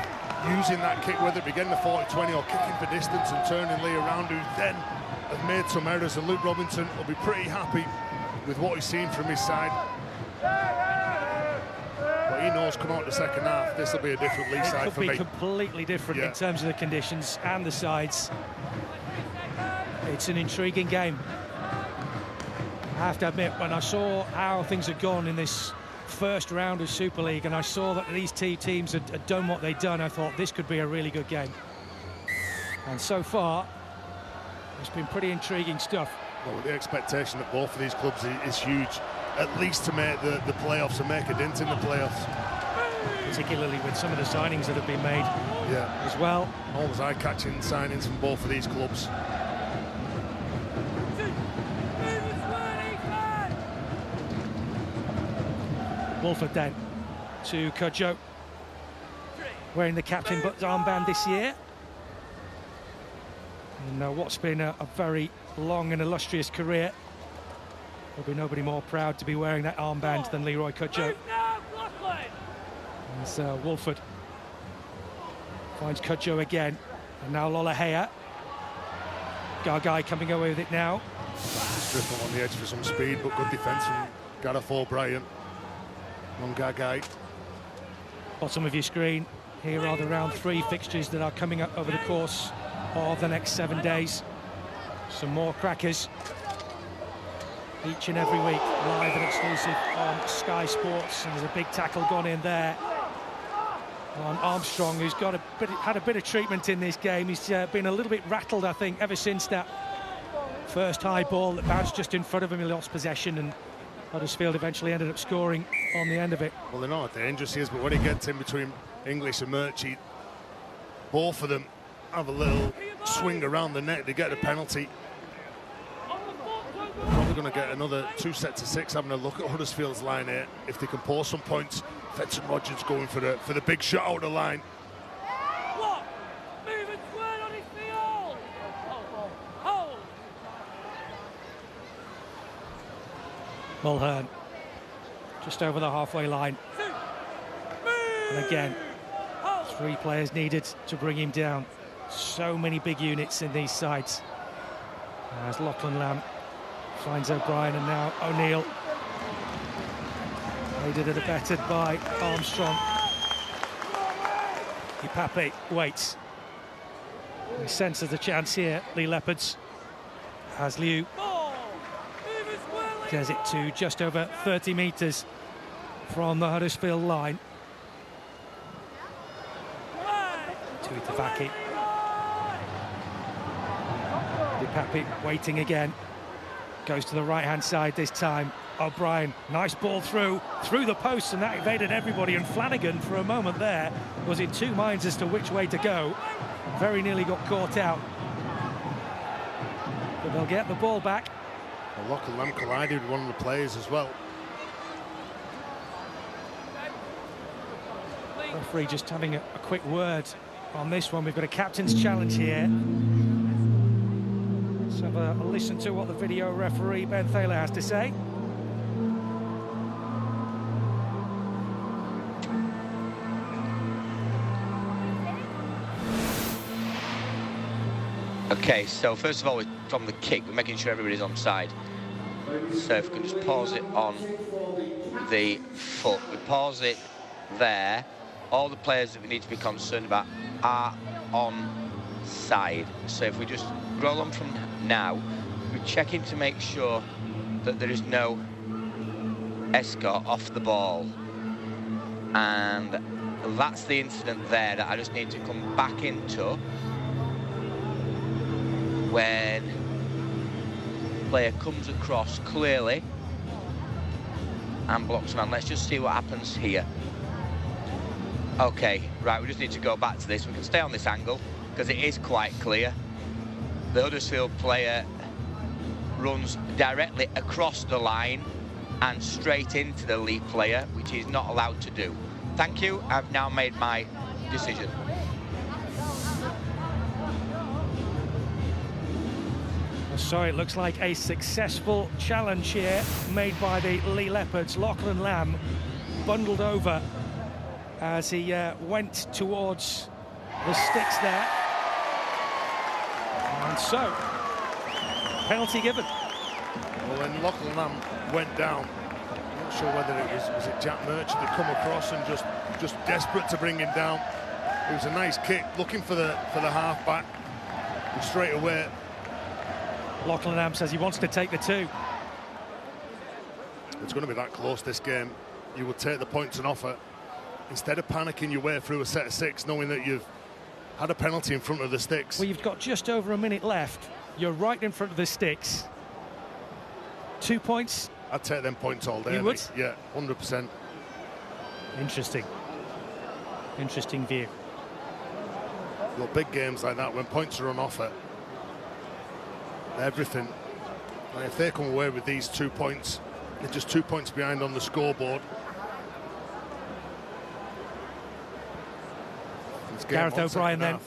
using that kick, whether it be getting the 40-20 or kicking for distance and turning Leigh around, who then have made some errors, and Luke Robinson will be pretty happy with what he's seen from his side. But he knows, come out the second half, this will be a different Leigh side for me.
It could be completely different in terms of the conditions and the sides. It's an intriguing game. I have to admit, when I saw how things had gone in this first round of Super League, and I saw that these two teams had done what they'd done, I thought this could be a really good game. And so far, it's been pretty intriguing stuff.
Well, the expectation that both of these clubs is huge, at least to make the playoffs and make a dent in the playoffs.
Particularly with some of the signings that have been made as well.
All those eye-catching signings from both of these clubs.
Wolford then to Cudjoe, wearing the captain armband this year. And what's been a very long and illustrious career. There'll be nobody more proud to be wearing that armband than Leroy Cudjoe. As Wolford finds Cudjoe again, and now Lolohea. Gargai coming away with it now.
Strip him on the edge for some speed, but good defence from Gareth O'Brien on Gargai.
Bottom of your screen, here are the round 3 fixtures that are coming up over the course of the next 7 days. Some more crackers each and every week, live and exclusive on Sky Sports. And there's a big tackle gone in there on Armstrong, who's had a bit of treatment in this game. He's been a little bit rattled, I think, ever since that first high ball that bounced just in front of him. He lost possession, and Huddersfield eventually ended up scoring on the end of it.
Well, they're not dangerous he is, but when he gets in between English and Murchie, both of them have a little swing around the net. They get a penalty. Probably going to get another 2 sets of 6. Having a look at Huddersfield's line here, if they can pour some points. Fedson Rogers going for the big shot out of the line.
Mulhern just over the halfway line, and again 3 players needed to bring him down. So many big units in these sides, as Lachlan Lamb finds O'Brien, and now O'Neill. Aided and abetted by Armstrong. Ipape waits. He senses the chance here, Leigh Leopards, as Liu gets it to just over 30 metres from the Huddersfield line. To Itavaki. Ipape waiting again. Goes to the right-hand side this time. O'Brien, nice ball through the post, and that evaded everybody. And Flanagan, for a moment there, was in two minds as to which way to go. Very nearly got caught out. But they'll get the ball back.
Well, Lachlan Lamb collided with one of the players as well.
Referee just having a quick word on this one. We've got a captain's challenge here. Let's have a listen to what the video referee Ben Thaler has to say.
Okay, so first of all, from the kick, we're making sure everybody's on side. So if we can just pause it on the foot. We pause it there. All the players that we need to be concerned about are on side. So if we just roll on from now, we're checking to make sure that there is no escort off the ball. And that's the incident there that I just need to come back into. When player comes across clearly and blocks man. Let's just see what happens here. Okay, right, we just need to go back to this. We can stay on this angle because it is quite clear. The Huddersfield player runs directly across the line and straight into the Leigh player, which he's not allowed to do. Thank you, I've now made my decision.
So it looks like a successful challenge here made by the Leigh Leopards. Lachlan Lamb bundled over as he went towards the sticks there. And so, penalty given.
Well, when Lachlan Lamb went down, I'm not sure whether it was it Jack Merchant that come across and just desperate to bring him down. It was a nice kick, looking for the half-back, and straight away.
Lachlan Lamb says he wants to take the two.
It's going to be that close, this game. You would take the points and offer instead of panicking your way through a set of six, knowing that you've had a penalty in front of the sticks.
Well, you've got just over a minute left. You're right in front of the sticks. 2 points.
I'd take them points all day.
You would?
Yeah, 100%.
Interesting. Interesting view.
Your big games like that, when points are on offer, everything. And if they come away with these 2 points, they're just 2 points behind on the scoreboard.
Gareth O'Brien then,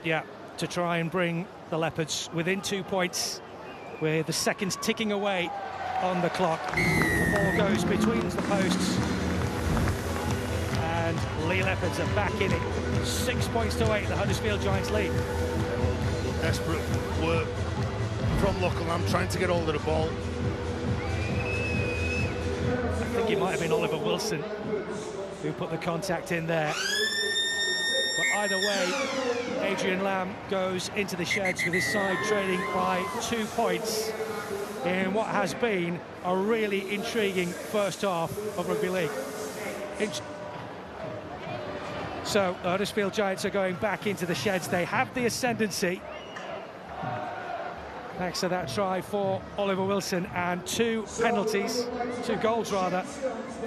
yeah, to try and bring the Leopards within 2 points with the seconds ticking away on the clock. The ball goes between the posts and Leigh Leopards are back in it. 6 points to 8, the Huddersfield Giants lead.
Desperate work from Lachlan Lamb trying to get hold of the ball.
I think it might have been Oliver Wilson who put the contact in there. But either way, Adrian Lamb goes into the sheds with his side trailing by 2 points in what has been a really intriguing first half of rugby league. So the Huddersfield Giants are going back into the sheds. They have the ascendancy thanks to that try for Oliver Wilson and 2 penalties, 2 goals rather,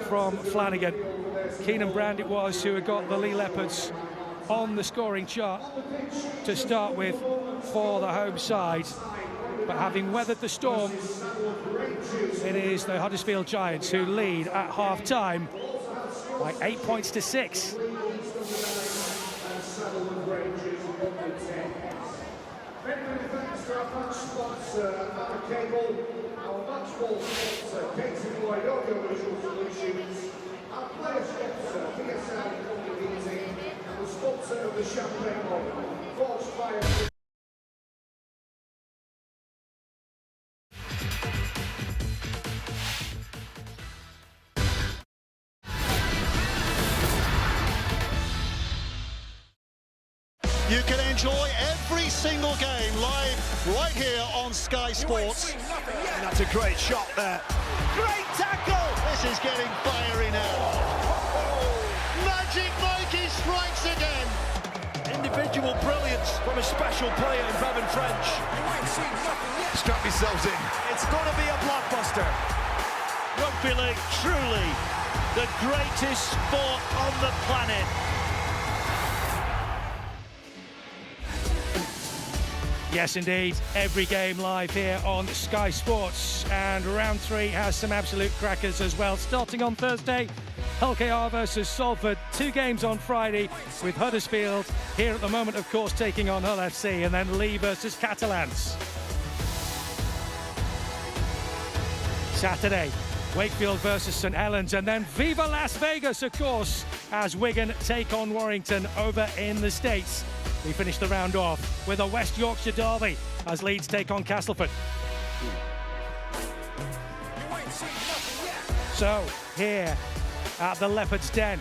from Flanagan. Keenan Brand it was who had got the Leigh Leopards on the scoring chart to start with for the home side. But having weathered the storm, it is the Huddersfield Giants who lead at half-time by 8 points to 6.
Sponsor of the champagne bottle, forged by
You can enjoy every single game live right here on Sky Sports.
And that's a great shot there.
Great tackle! This is getting fiery now. Magic Mikey strikes again.
Individual brilliance from a special player in Bevan French. Strap yourselves in. It's going to be a blockbuster.
Rugby league, truly the greatest sport on the planet.
Yes, indeed. Every game live here on Sky Sports. And round 3 has some absolute crackers as well. Starting on Thursday, Hull KR versus Salford. 2 games on Friday with Huddersfield here at the moment, of course, taking on Hull FC. And then Leigh versus Catalans. Saturday, Wakefield versus St Helens. And then Viva Las Vegas, of course, as Wigan take on Warrington over in the States. We finish the round off with a West Yorkshire derby as Leeds take on Castleford. So here at the Leopard's Den,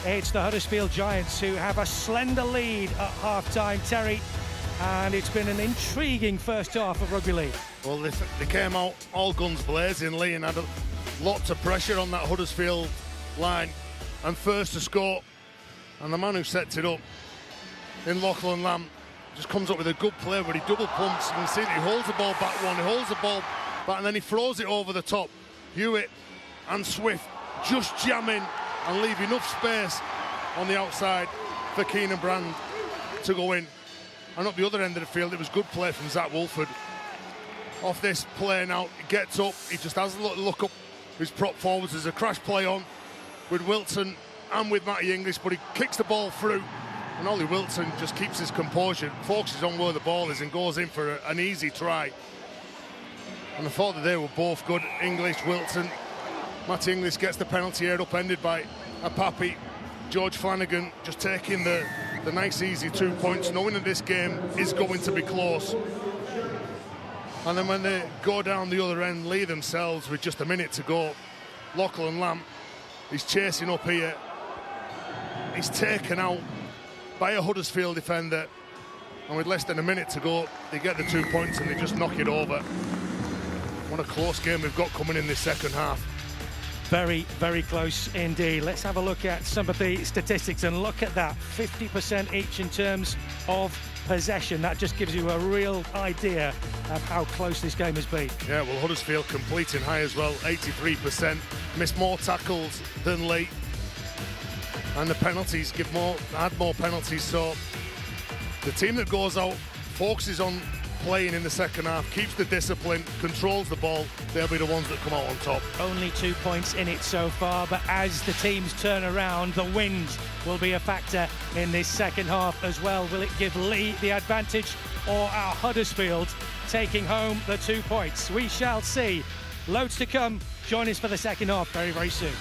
it's the Huddersfield Giants who have a slender lead at half-time, Terry, and it's been an intriguing first half of rugby league.
Well, they came out all guns blazing. Leigh and had lots of pressure on that Huddersfield line, and first to score, and the man who sets it up in Lachlan Lamb just comes up with a good play where he double pumps. You can see that he holds the ball back one, he holds the ball back, and then he throws it over the top. Hewitt and Swift just jam in and leave enough space on the outside for Keenan Brand to go in. And up the other end of the field, it was good play from Zach Wolford. Off this play now, he gets up, he just has a little look up his prop forwards. There's a crash play on with Wilson and with Matty English, but he kicks the ball through. And Ollie Wilson just keeps his composure, focuses on where the ball is and goes in for an easy try. And I thought that they were both good. English, Wilson. Matt English gets the penalty here, upended by a Pappy. George Flanagan just taking the nice easy 2 points, knowing that this game is going to be close. And then when they go down the other end, Leigh themselves with just a minute to go. Lachlan Lamb, he's chasing up here. He's taken out by a Huddersfield defender, and with less than a minute to go, they get the 2 points and they just knock it over. What a close game we've got coming in this second half.
Very, very close indeed. Let's have a look at some of the statistics and look at that. 50% each in terms of possession. That just gives you a real idea of how close this game has been.
Yeah, well, Huddersfield completing high as well, 83%. Missed more tackles than Leigh. And the penalties add more penalties. So the team that goes out focuses on playing in the second half, keeps the discipline, controls the ball. They'll be the ones that come out on top.
Only 2 points in it so far, but as the teams turn around, the wind will be a factor in this second half as well. Will it give Leigh the advantage, or are Huddersfield taking home the 2 points? We shall see. Loads to come. Join us for the second half very, very soon.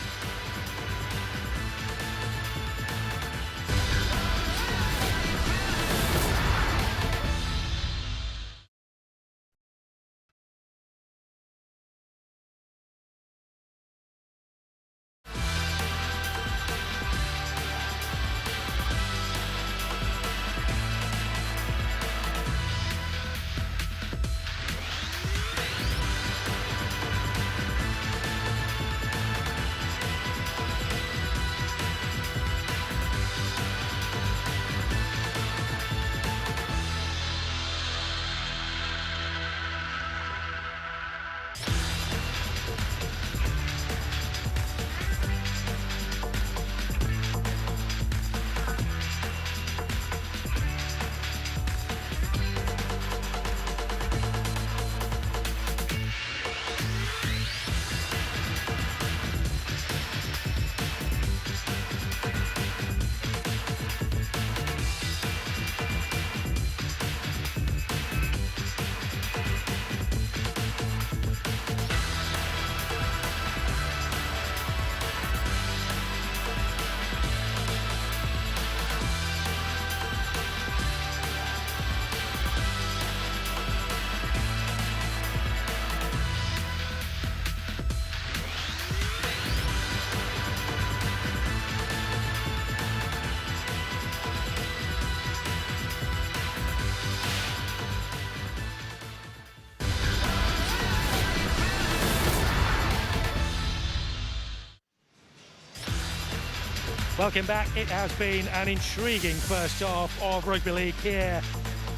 Welcome back. It has been an intriguing first half of rugby league here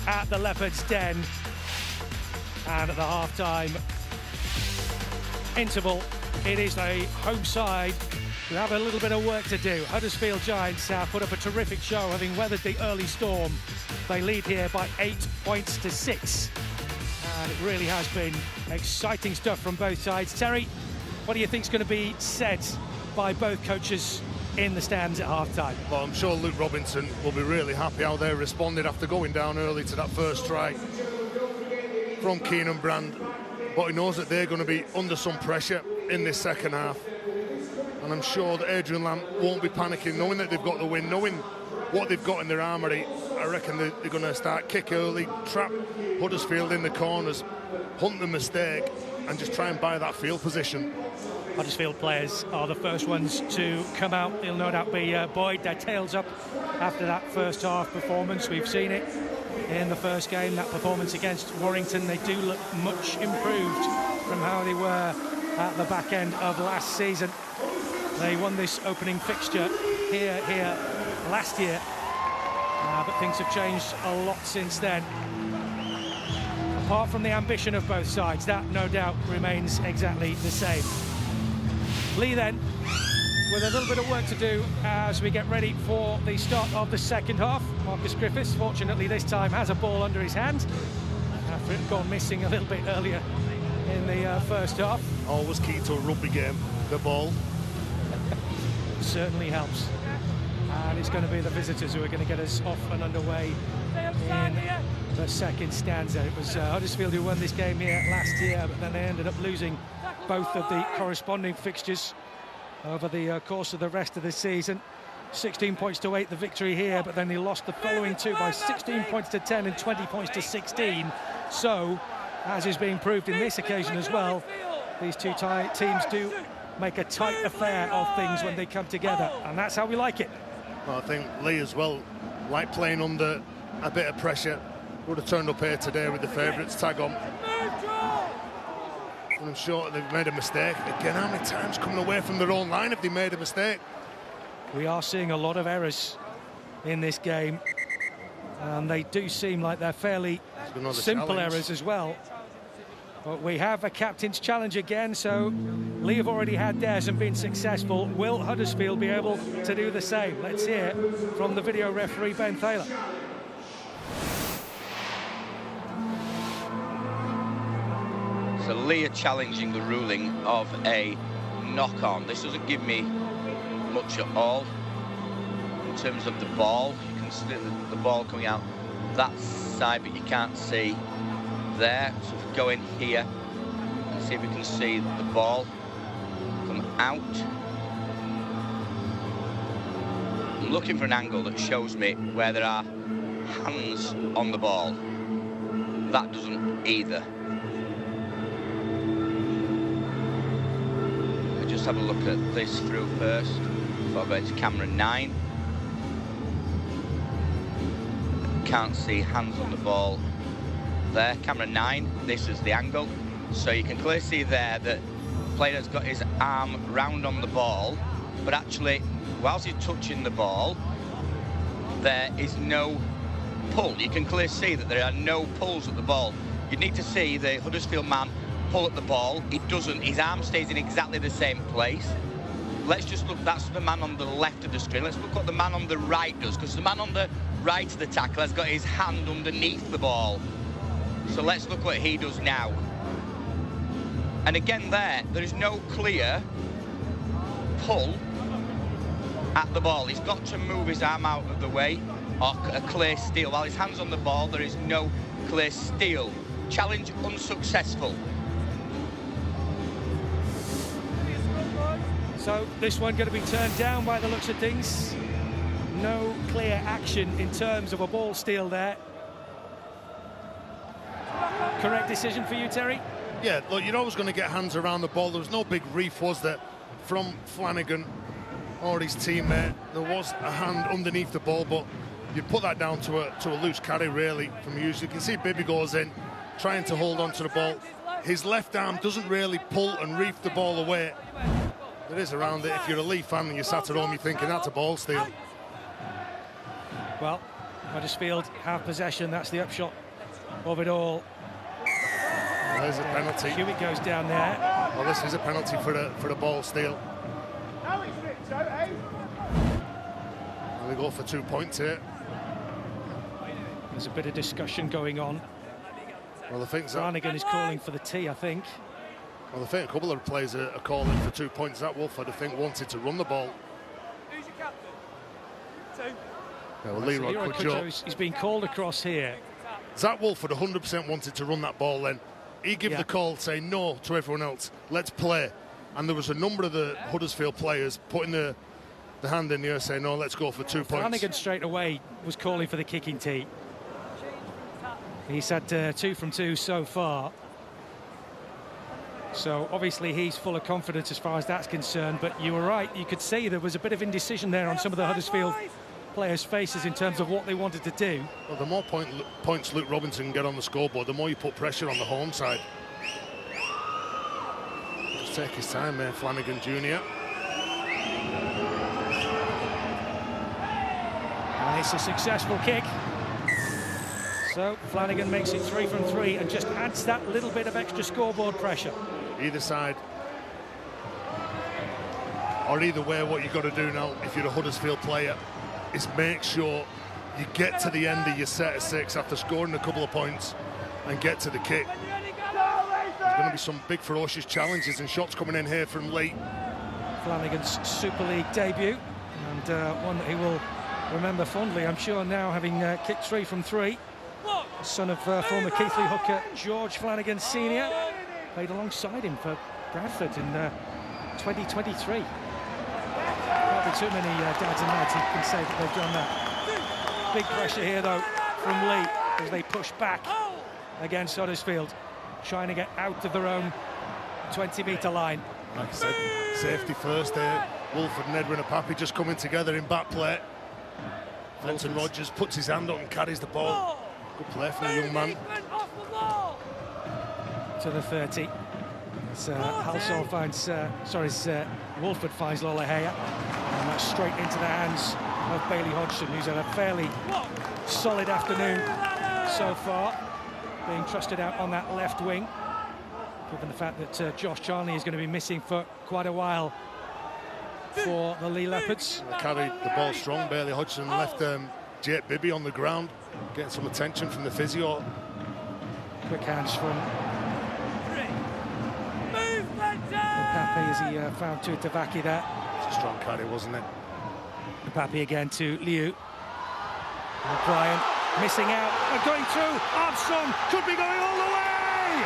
at the Leopards' Den. And at the half-time interval, it is the home side who have a little bit of work to do. Huddersfield Giants have put up a terrific show, having weathered the early storm. They lead here by 8 points to 6. And it really has been exciting stuff from both sides. Terry, what do you think is going to be said by both coaches in the stands at half-time?
Well, I'm sure Luke Robinson will be really happy how they responded after going down early to that first try from Keenan Brand. But he knows that they're going to be under some pressure in this second half. And I'm sure that Adrian Lamb won't be panicking, knowing that they've got the win, knowing what they've got in their armoury. I reckon they're going to start kick early, trap Huddersfield in the corners, hunt the mistake, and just try and buy that field position.
Huddersfield players are the first ones to come out. They'll no doubt be buoyed, their tails up after that first half performance. We've seen it in the first game, that performance against Warrington. They do look much improved from how they were at the back end of last season. They won this opening fixture here last year, but things have changed a lot since then. Apart from the ambition of both sides, that no doubt remains exactly the same. Leigh then, with a little bit of work to do as we get ready for the start of the second half. Marcus Griffiths, fortunately this time, has a ball under his hand after it had gone missing a little bit earlier in the first half.
Always key to a rugby game, the ball.
Certainly helps. And it's going to be the visitors who are going to get us off and underway in the second stanza. It was Huddersfield who won this game here last year, but then they ended up losing both of the corresponding fixtures over the course of the rest of the season. 16 points to 8 the victory here, but then they lost the following two by 16 points to 10 and 20 points to 16. So, as is being proved in this occasion as well, these two teams do make a tight affair of things when they come together, and that's how we like it.
Well, I think Leigh as well, like playing under a bit of pressure, would have turned up here today with the favourites tag on. And I'm sure they've made a mistake. Again, how many times coming away from their own line have they made a mistake?
We are seeing a lot of errors in this game, and they do seem like they're fairly simple errors as well. But we have a captain's challenge again, so Leigh have already had theirs and been successful. Will Huddersfield be able to do the same? Let's hear from the video referee, Ben Thaler.
So Leigh are challenging the ruling of a knock-on. This doesn't give me much at all in terms of the ball. You can see the ball coming out that side, but you can't see there. So if we go in here and see if we can see the ball come out. I'm looking for an angle that shows me where there are hands on the ball. That doesn't either. Just have a look at this through first before I go into camera 9. Can't see hands on the ball there. Camera 9, this is the angle, so you can clearly see there that the player has got his arm round on the ball, but actually whilst he's touching the ball there is no pull. You can clearly see that there are no pulls at the ball. You need to see the Huddersfield man pull at the ball. He doesn't. His arm stays in exactly the same place. Let's just look. That's the man on the left of the screen. Let's look what the man on the right does, because the man on the right of the tackle has got his hand underneath the ball. So let's look what he does now. And again there is no clear pull at the ball. He's got to move his arm out of the way, or a clear steal. While his hand's on the ball, there is no clear steal. Challenge unsuccessful.
So this one going to be turned down by the looks of things. No clear action in terms of a ball steal there. Correct decision for you, Terry?
Yeah, look, you're always going to get hands around the ball. There was no big reef, was there, from Flanagan or his teammate. There was a hand underneath the ball, but you'd put that down to a loose carry, really, from you. So you can see Bibby goes in, trying to hold on to the ball. His left arm doesn't really pull and reef the ball away. There is around it. If you're a Leigh fan and you're sat at home, you're thinking that's a ball steal.
Well, Huddersfield have possession. That's the upshot of it all.
Well, there's a penalty.
Hewitt goes down there.
Well, this is a penalty for a ball steal. They go for 2 points here.
There's a bit of discussion going on.
Well, I think
Flanagan is calling for the tee, I think.
Well, I think a couple of players are calling for 2 points. That Wolford, I think, wanted to run the ball.
Who's your captain? 2.
Yeah, well, Leroy
Cudjoe, he's been called across here.
Zach Wolford 100% wanted to run that ball then. He gave the call saying no to everyone else. Let's play. And there was a number of the Huddersfield players putting the hand in the air saying no, let's go for 2 points.
Flanagan straight away was calling for the kicking tee. He's had 2 from 2 so far. So obviously he's full of confidence as far as that's concerned, but you were right, you could see there was a bit of indecision there on some of the Huddersfield players' faces in terms of what they wanted to do.
Well, the more points Luke Robinson can get on the scoreboard, the more you put pressure on the home side. Just take his time there, Flanagan Jr.
And it's a successful kick. So Flanagan makes it 3 from 3 and just adds that little bit of extra scoreboard pressure.
Either side. Or either way, what you've got to do now, if you're a Huddersfield player, is make sure you get to the end of your set of 6 after scoring a couple of points and get to the kick. There's going to be some big ferocious challenges and shots coming in here from Leigh.
Flanagan's Super League debut, and one that he will remember fondly, I'm sure, now, having kicked 3 from 3. Son of former Keighley hooker George Flanagan Sr. Played alongside him for Bradford in 2023. Can't be too many dads and lads who can say that they've done that. Big pressure here, though, from Leigh as they push back against Huddersfield, trying to get out of their own 20-metre line.
Like I said, safety first there. Wolford and Edwin Apapi just coming together in back play. Fenton Rogers puts his hand up and carries the ball. Good play from the young man.
To the 30. Halsall finds, Wolford finds Lolohea, and that's straight into the hands of Bailey Hodgson, who's had a fairly solid afternoon so far, being trusted out on that left wing, given the fact that Josh Charnley is going to be missing for quite a while for the Leigh Leopards.
They carried the ball strong. Bailey Hodgson left Jake Bibby on the ground, getting some attention from the physio.
Quick hands from Papi as he found Tuitavaki there.
It's a strong carry, wasn't it?
Papi again to Liu. O'Brien missing out and going through. Armstrong could be going all the way.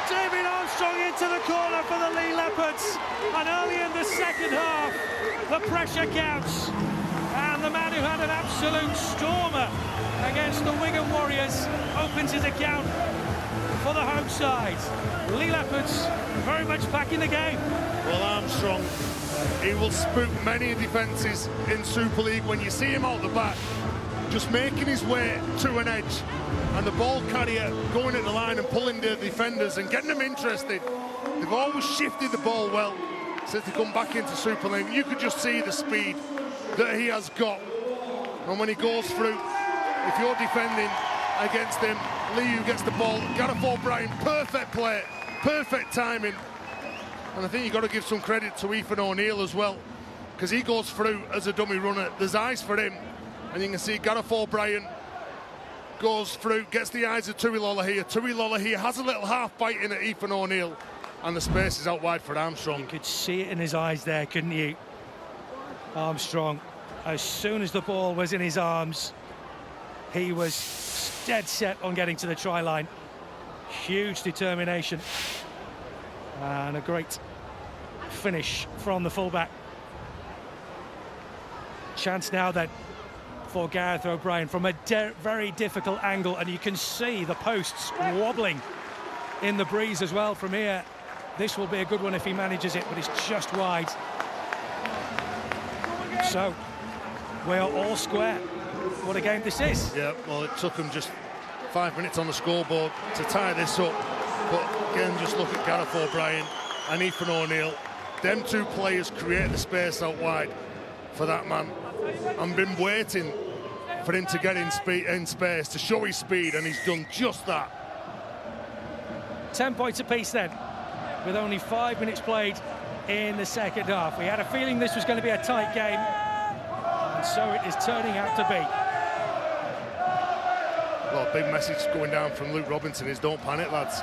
David Armstrong into the corner for the Leigh Leopards. And early in the second half, the pressure counts. And the man who had an absolute stormer against the Wigan Warriors opens his account for the home side. Leigh Leopards very much back in the game.
Well, Armstrong, he will spook many defences in Super League when you see him out the back, just making his way to an edge, and the ball carrier going at the line and pulling the defenders and getting them interested. They've always shifted the ball well since they come back into Super League. You could just see the speed that he has got, and when he goes through, if you're defending against him, Liu gets the ball, Gareth O'Brien, perfect play, perfect timing. And I think you've got to give some credit to Ethan O'Neill as well, because he goes through as a dummy runner. There's eyes for him, and you can see Gareth O'Brien goes through, gets the eyes of Tui Lolohea. Tui Lolohea has a little half bite in at Ethan O'Neill, and the space is out wide for Armstrong.
You could see it in his eyes there, couldn't you? Armstrong, as soon as the ball was in his arms, he was dead set on getting to the try line. Huge determination and a great finish from the fullback. Chance now then for Gareth O'Brien from a very difficult angle, and you can see the posts wobbling in the breeze as well from here. This will be a good one if he manages it, but it's just wide. So we're all square. What a game this is.
Yeah, well, it took them just 5 minutes on the scoreboard to tie this up. But again, just look at Gareth O'Brien and Ethan O'Neill. Them two players create the space out wide for that man. I've been waiting for him to get in space, to show his speed, and he's done just that.
10 points apiece then, with only 5 minutes played in the second half. We had a feeling this was going to be a tight game, and so it is turning out to be.
Well, a big message going down from Luke Robinson is don't panic, lads.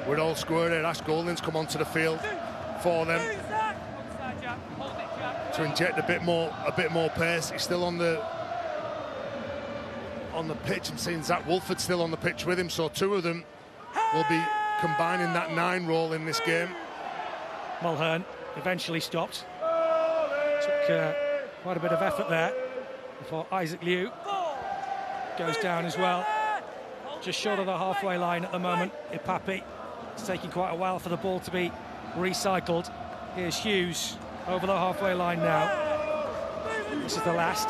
We're all squared here. Ash Golding's come onto the field for them to inject a bit more pace. He's still on the pitch. I'm seeing Zach Wolford still on the pitch with him, so two of them will be combining that 9 role in this game.
Mulhern eventually stopped. Took quite a bit of effort there before Isaac Liu goes down as well. Just short of the halfway line at the moment. Ipapi. It's taking quite a while for the ball to be recycled. Here's Hughes over the halfway line now. This is the last.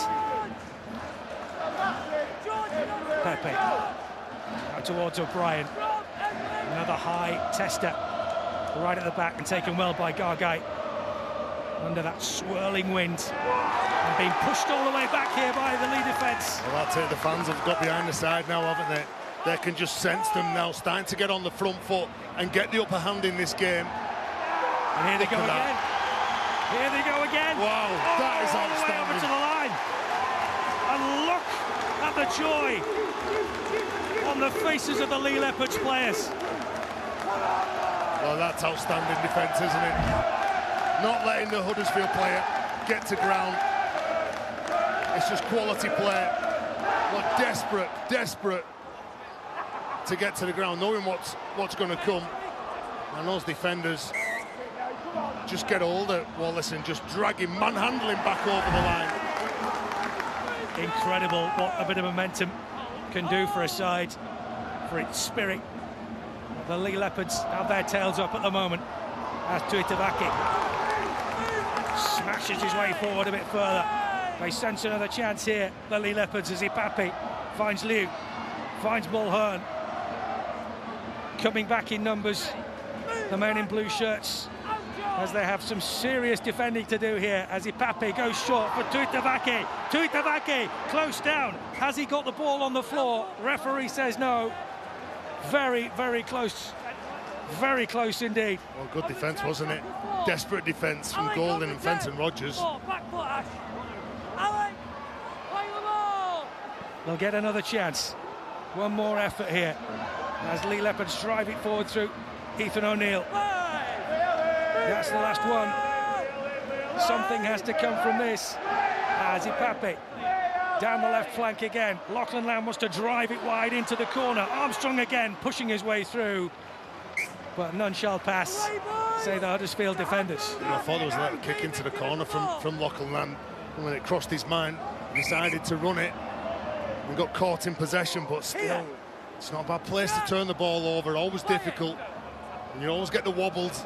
Pepe out towards O'Brien. Another high tester right at the back and taken well by Gargay under that swirling wind and being pushed all the way back here by the Leigh defence.
Well, that's it. The fans have got behind the side now, haven't they? They can just sense them now starting to get on the front foot and get the upper hand in this game.
And here they go again. Here they go again.
Wow, that is
all the way over to the line. And look at the joy on the faces of the Leigh Leopards players.
Well, that's outstanding defence, isn't it? Not letting the Huddersfield player get to ground. It's just quality play. Well, desperate to get to the ground, knowing what's going to come. And those defenders just get hold of Wallace and just drag him, manhandle him back over the line.
Incredible what a bit of momentum can do for a side, for its spirit. The Leigh Leopards have their tails up at the moment. As Tuitavaki smashes his way forward a bit further. They sense another chance here, the Leigh Leopards, as Ipapi finds Liu, finds Mulhern. Coming back in numbers, the men in blue shirts, as they have some serious defending to do here, as Ipapi goes short for Tuitavaki. Tuitavaki close down. Has he got the ball on the floor? Referee says no. Very, very close. Very close indeed.
Well, good defence, wasn't it? Desperate defence from Golding and Fenton Rogers.
They'll get another chance. One more effort here as Leigh Leopards drive it forward through Ethan O'Neill. That's the last one. Something has to come from this. As Ipapi down the left flank again. Lachlan Lamb wants to drive it wide into the corner. Armstrong again pushing his way through. But none shall pass, say the Huddersfield defenders.
I thought there was a little kick into the corner from Lachlan Lamb. And when it crossed his mind, he decided to run it. And got caught in possession, but still, it's not a bad place to turn the ball over. Always difficult. And you always get the wobbles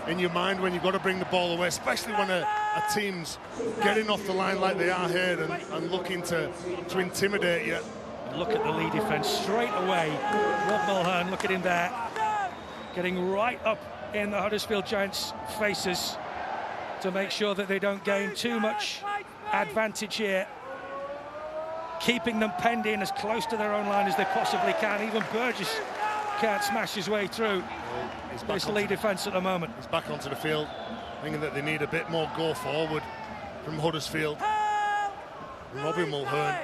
in your mind when you've got to bring the ball away, especially when a team's getting off the line like they are here and looking to intimidate you.
Look at the Leigh defence straight away. Rob Mulhern, look at him there. Getting right up in the Huddersfield Giants' faces to make sure that they don't gain too much advantage here. Keeping them penned in as close to their own line as they possibly can. Even Burgess can't smash his way through this Leigh defence at the moment.
He's back onto the field, thinking that they need a bit more go forward from Huddersfield. Robbie Mulhern,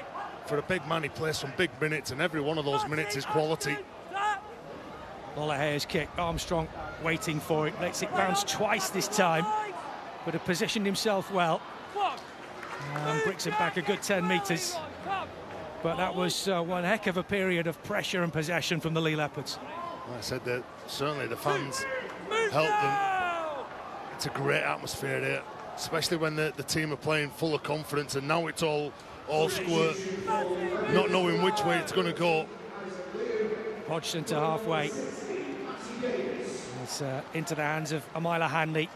for a big man, he plays some big minutes, and every one of those minutes is quality.
Lollahere's kick, Armstrong waiting for it, lets it bounce twice this time, but had positioned himself well. And bricks it back a good 10 metres. But that was one heck of a period of pressure and possession from the Leigh Leopards.
Like I said, that certainly the fans helped them. It's a great atmosphere here, especially when the team are playing full of confidence, and now it's all squirt, not knowing which way it's going to go.
Hodgson to halfway. It's into the hands of Amila Hanley.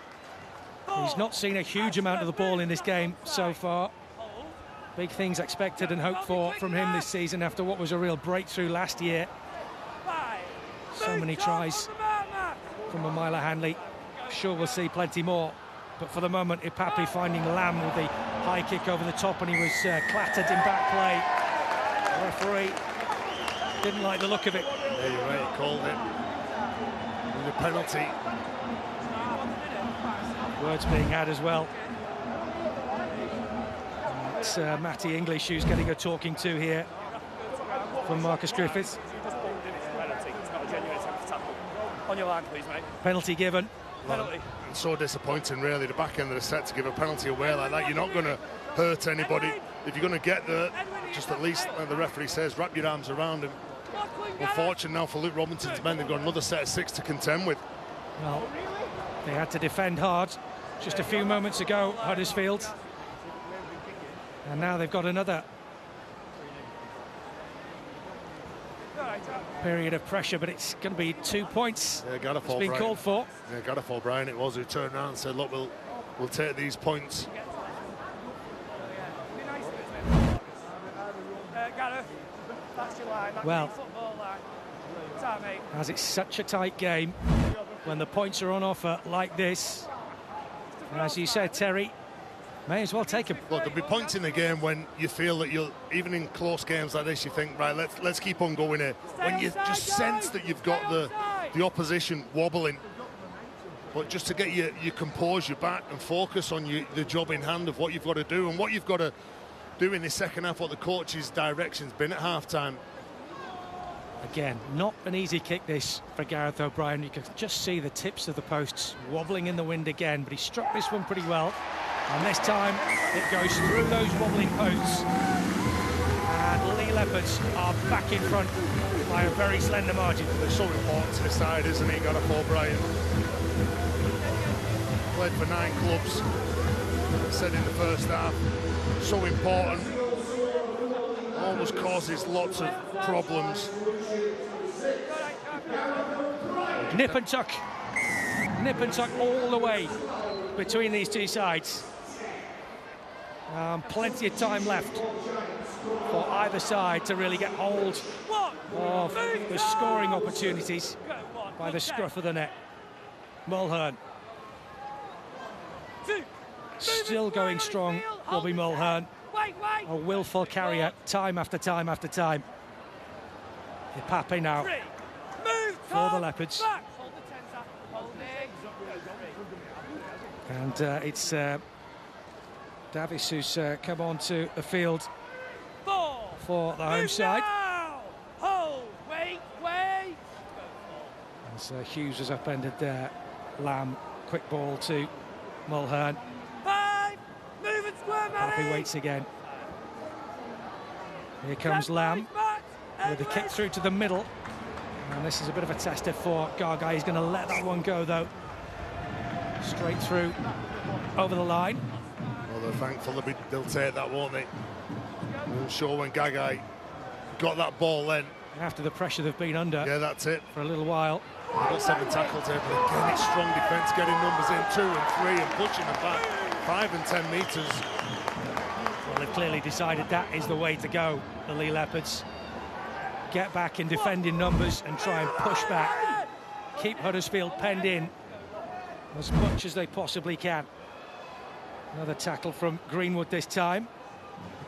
He's not seen a huge amount of the ball in this game so far. Big things expected and hoped for from him this season after what was a real breakthrough last year. So many tries from Amila Hanley. Sure, we'll see plenty more But for the moment, Ipapi finding Lamb with the high kick over the top, and he was clattered in back play. The referee didn't like the look of it.
Yeah, you're right, he called it. With a penalty.
Words being had as well. It's Matty English who's getting a talking to here from Marcus Griffiths.
On your line, please, mate.
Penalty given.
Penalty.
It's so disappointing, really, the back end of the set to give a penalty away like that. You're not going to hurt anybody. If you're going to get there, just at least, like the referee says, wrap your arms around him. Unfortunate now for Luke Robinson's men, they've got another set of 6 to contend with.
Well, they had to defend hard just a few moments ago, Huddersfield. And now they've got another period of pressure, but it's going to be 2 points.
Yeah, gotta fall,
it's been called for.
Yeah, gotta fall, Brian. It was who turned around and said, look, we'll take these points.
Well, as it's such a tight game, when the points are on offer like this, as you said, Terry, may as well take them.
Look, there'll be points in the game when you feel that you'll, even in close games like this, you think, right, let's keep on going here. When you just sense that you've got the opposition wobbling, but just to get your composure back and focus on the job in hand of what you've got to do and what you've got to do in the second half, what the coach's direction's been at half-time.
Again, not an easy kick this for Gareth O'Brien. You can just see the tips of the posts wobbling in the wind again, but he struck this one pretty well. And this time it goes through those wobbling posts. And Leigh Leopards are back in front by a very slender margin.
They're so important to the side, isn't he, Gareth O'Brien? Played for 9 clubs, said in the first half. So important. Almost causes lots of problems.
Nip and tuck all the way between these two sides. Plenty of time left for either side to really get hold of the scoring opportunities by the scruff of the neck. Mulhern still going strong, will be Mulhern. A willful carrier time after time after time. Ipapi now for the Leopards. And it's Davis who's come on to the field for the home side. As Hughes was upended there. Lamb, quick ball to Mulhern. Ipapi waits again. Here comes Lamb with a kick through to the middle. And this is a bit of a tester for Gagai. He's going to let that one go, though. Straight through, over the line.
Well, they're thankful they'll take that, won't they? I'm sure when Gagai got that ball then.
After the pressure they've been under.
Yeah, that's it.
For a little while.
They've got 7 tackles here, but again, it's strong defence, getting numbers in 2 and 3 and pushing them back 5 and 10 metres.
Well, they've clearly decided that is the way to go, the Leigh Leopards. Get back in defending numbers and try and push back. Keep Huddersfield penned in as much as they possibly can. Another tackle from Greenwood this time.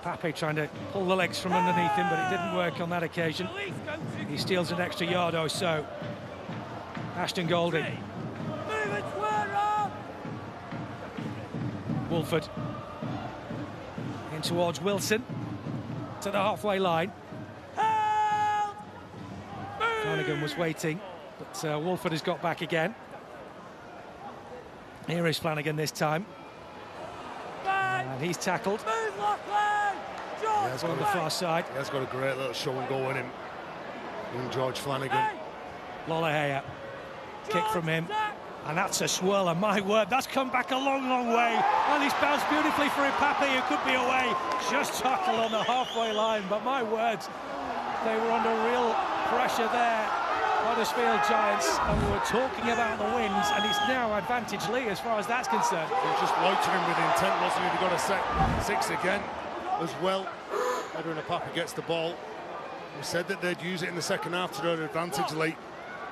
Pape trying to pull the legs from underneath him, but it didn't work on that occasion. He steals an extra yard or so. Ashton Golding. Wolford in towards Wilson to the halfway line. Flanagan was waiting, but Wolford has got back again. Here is Flanagan this time. And he's tackled.
Yeah,
on the far side.
He has got a great little show and go in him. Young George Flanagan.
Lollahea. Kick from him. And that's a swirler, my word. That's come back a long, long way. And he's bounced beautifully for Ipapi, who could be away. Just tackled on the halfway line. But my words, they were under real pressure there. Huddersfield Giants, and we were talking about the wins, and it's now advantage Leigh as far as that's concerned.
He was just loitering with intent, wasn't he? He got a set 6 again as well. Edwin Ipapi gets the ball. We said that they'd use it in the second half to their advantage, Leigh.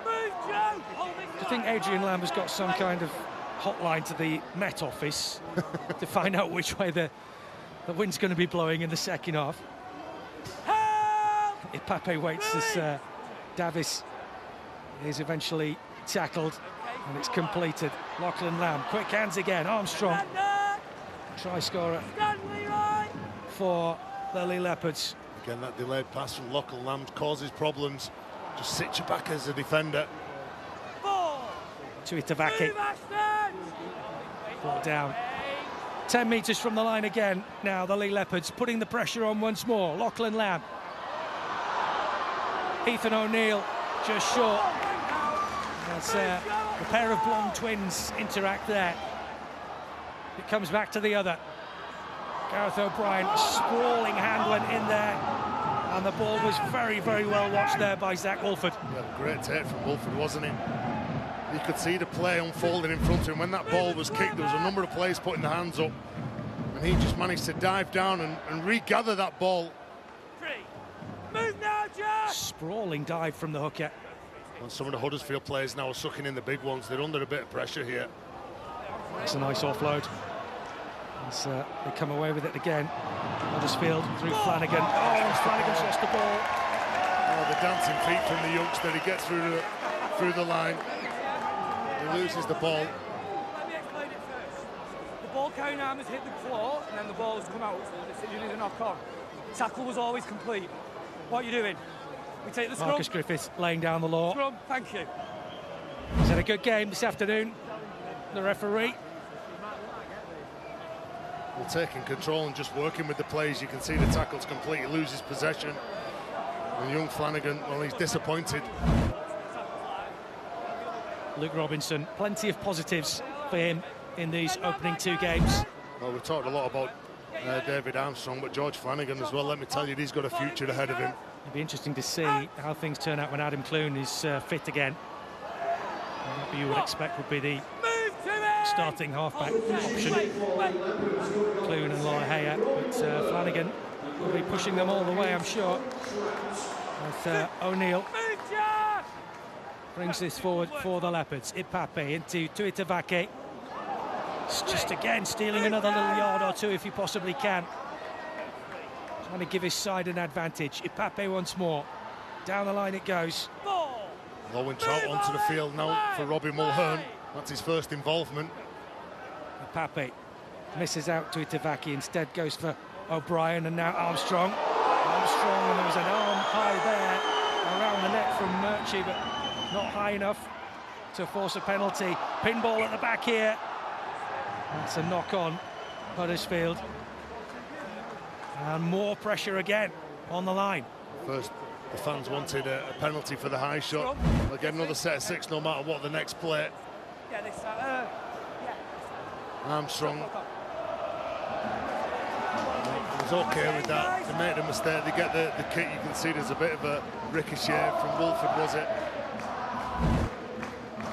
Do you think Adrian Lamb has got some kind of hotline to the Met Office to find out which way the wind's going to be blowing in the second half. Ipape waits as Davis is eventually tackled, and it's completed. Lachlan Lamb, quick hands again. Armstrong, try scorer for the Leigh Leopards.
Again, that delayed pass from Lachlan Lamb causes problems. Just sit you back as a defender.
To Itavaki. Brought down. 10 metres from the line again. Now the Leigh Leopards putting the pressure on once more. Lachlan Lamb. Ethan O'Neill just short. That's a pair of blonde twins interact there. It comes back to the other. Gareth O'Brien, sprawling hand went in there, and the ball was very, very well watched there by Zach Wolford.
Yeah, great take from Wolford, wasn't it? You could see the play unfolding in front of him. When that ball was kicked, there was a number of players putting their hands up, and he just managed to dive down and regather that ball.
Move now, Jack!
Sprawling dive from the hooker.
And some of the Huddersfield players now are sucking in the big ones. They're under a bit of pressure here.
It's a nice offload. As they come away with it again. Huddersfield through Flanagan. Oh, Flanagan's lost the ball.
Oh, the dancing feet from the youngster. He gets through the line. He loses the ball.
Let me explain it first. The ball carrying arm has hit the floor, and then the ball has come out, so the decision is a knock on. Tackle was always complete. What are you doing? We take the scrum.
Marcus Griffith laying down the law.
Scrum, thank you.
He's had a good game this afternoon. The referee.
Well, taking control and just working with the plays. You can see the tackle's complete. He loses possession. And young Flanagan, well, he's disappointed.
Luke Robinson, plenty of positives for him in these opening two games.
Well, we've talked a lot about David Armstrong, but George Flanagan as well. Let me tell you, he's got a future ahead of him.
It'll be interesting to see how things turn out when Adam Clune is fit again. What you would expect would be the starting halfback option. Clune and Laura Heyer, but Flanagan will be pushing them all the way, I'm sure. With O'Neill brings this forward for the Leopards. Ipape into Tuitavake. It's just again stealing another little yard or two if he possibly can. Trying to give his side an advantage. Ipape once more. Down the line it goes.
Lowen Trout onto the field now for Robbie Mulhern. That's his first involvement.
Ipape misses out to Itavaki. Instead goes for O'Brien, and now Armstrong. Armstrong, and there was an arm high there around the net from Murchie, but not high enough to force a penalty. Pinball at the back here. That's a knock on Huddersfield. And more pressure again on the line.
First, the fans wanted a penalty for the high shot. They'll get another set of six no matter what the next play. Armstrong was okay with that. They made a mistake. They get the kick. You can see there's a bit of a ricochet from Wolford, was it?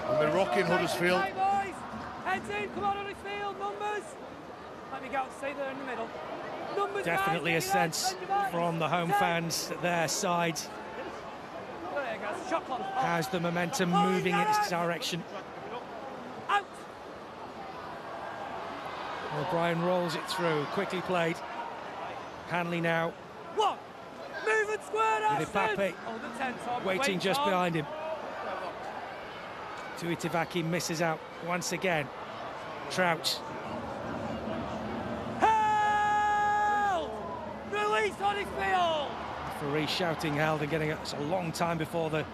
And they're rocking Huddersfield.
Hey, boys! Heads in, come on, Huddersfield, numbers! Let me go out, stay there in the middle. Numbers,
definitely
guys,
a sense from the home fans that their side has the momentum moving in its direction.
Out.
O'Brien rolls it through, quickly played. Hanley now.
One. Move and square.
With Ipape waiting just behind him. Tuitavaki misses out once again. Trout.
Release Huddersfield!
Referee shouting held and getting it's a long time before the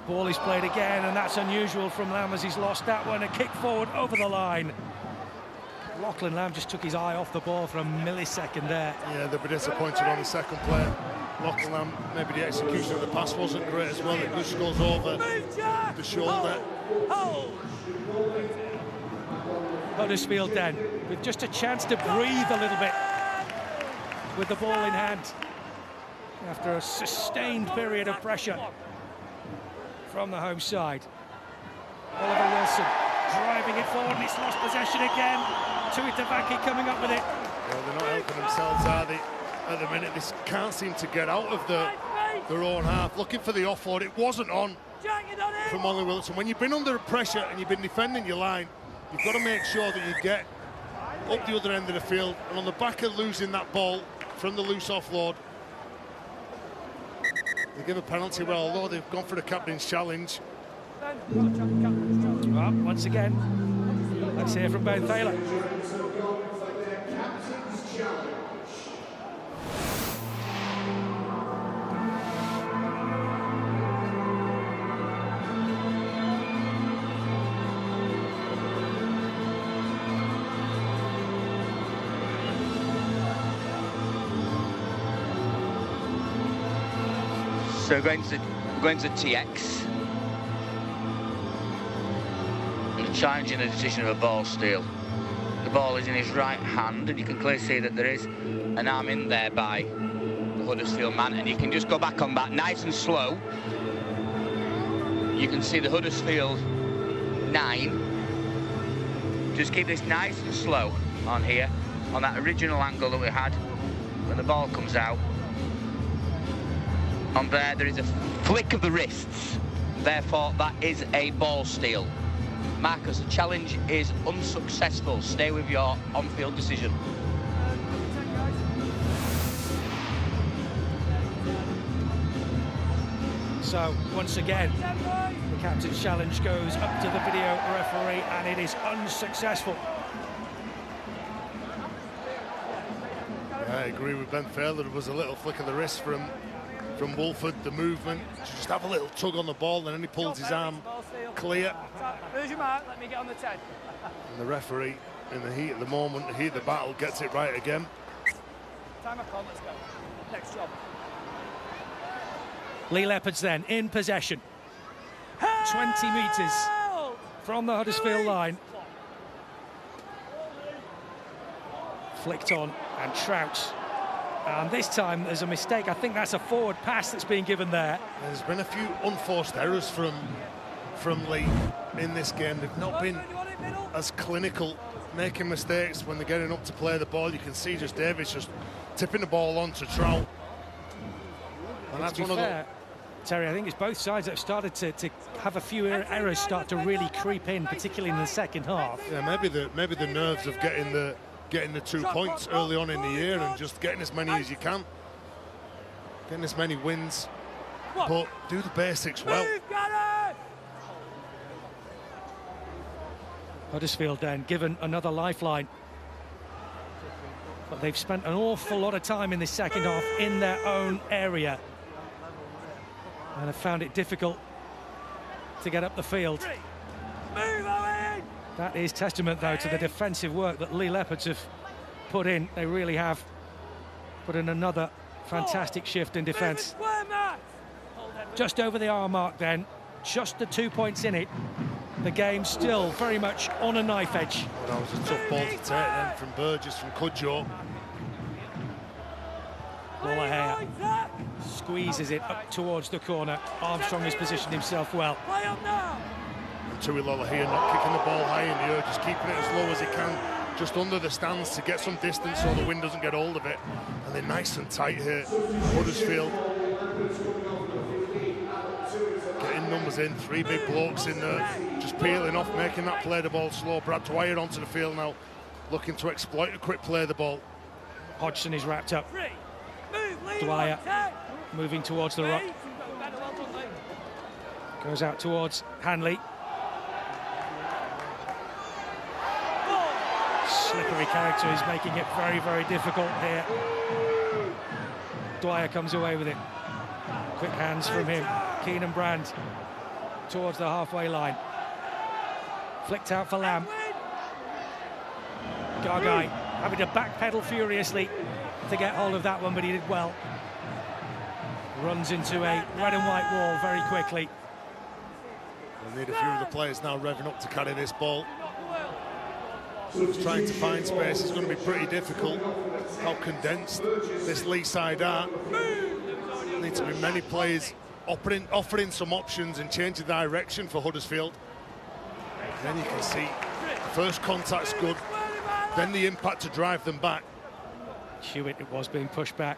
ball is played again, and that's unusual from Lamb as he's lost that one. A kick forward over the line. Lachlan Lamb just took his eye off the ball for a millisecond there.
Yeah, they'll be disappointed on the second play. Lachlan Lamb, maybe the execution of the pass wasn't great as well. It just goes over the shoulder.
Huddersfield then, with just a chance to breathe a little bit with the ball in hand after a sustained period of pressure from the home side. Oliver Wilson driving it forward, and it's lost possession again. Tuitavaki coming up with it.
Well, they're not helping themselves, are they? At the minute, they can't seem to get out of their own half. Looking for the offload, it wasn't on from Oliver Wilson. When you've been under pressure and you've been defending your line, You've got to make sure that you get up the other end of the field, and on the back of losing that ball from the loose offload, they give a penalty. Well, although they've gone for the captain's challenge.
Well, once again, let's hear from Ben Thaler.
So we're going to TX. And challenging the decision of a ball steal. The ball is in his right hand, and you can clearly see that there is an arm in there by the Huddersfield man, and you can just go back on that nice and slow. You can see the Huddersfield 9. Just keep this nice and slow on here, on that original angle that we had when the ball comes out. On there is a flick of the wrists, therefore that is a ball steal. Marcus, the challenge is unsuccessful. Stay with your on-field decision.
So, once again, the captain's challenge goes up to the video referee, and it is unsuccessful.
Yeah, I agree with Ben Thaler. There was a little flick of the wrist from Wolford, the movement, just have a little tug on the ball, and then he pulls his arm clear.
Where's your mark? Let me get on the 10.
And the referee, in the heat of the moment, the heat of the battle, gets it right again.
Time I call, let's go. Next job.
Leigh Leopards then in possession. 20 metres from the Huddersfield line. Flicked on and Trouts. And this time there's a mistake. I think that's a forward pass that's being given there.
There's been a few unforced errors from Leigh in this game. They've not been as clinical, making mistakes when they're getting up to play the ball. You can see just Davis just tipping the ball on to Trout. And that's one of the...
Terry, I think it's both sides that have started to have a few errors start to really creep in, particularly in the second half.
Yeah, maybe the nerves of getting the 2 points early on in the year and just getting as many as you can, getting as many wins, but do the basics well.
Huddersfield then given another lifeline, but they've spent an awful lot of time in this second half in their own area and have found it difficult to get up the field. That is testament, though, to the defensive work that Leigh Leopards have put in. They really have put in another fantastic shift in defence. Just over the hour mark then, just the 2 points in it. The game still very much on a knife edge.
Well, that was a tough ball to take then from Burgess, from Cudjoe.
Lollahea squeezes it up towards the corner. Armstrong has positioned himself well.
Tui Lollahea not kicking the ball high in the air, just keeping it as low as he can, just under the stands to get some distance so the wind doesn't get hold of it. And they're nice and tight here, Huddersfield. Getting numbers in, 3 big blokes in there, just peeling off, making that play the ball slow. Brad Dwyer onto the field now, looking to exploit a quick play the ball.
Hodgson is wrapped up. Dwyer moving towards the rock. Goes out towards Hanley. Slippery character is making it very, very difficult here. Dwyer comes away with it. Quick hands from him. Keenan Brand towards the halfway line. Flicked out for Lamb. Gargai having to backpedal furiously to get hold of that one, but he did well. Runs into a red and white wall very quickly.
We'll need a few of the players now revving up to carry this ball. Just trying to find space is going to be pretty difficult. How condensed this Leigh side are. There need to be many players offering some options and changing direction for Huddersfield. And then you can see the first contact's good, then the impact to drive them back.
Hewitt, it was being pushed back.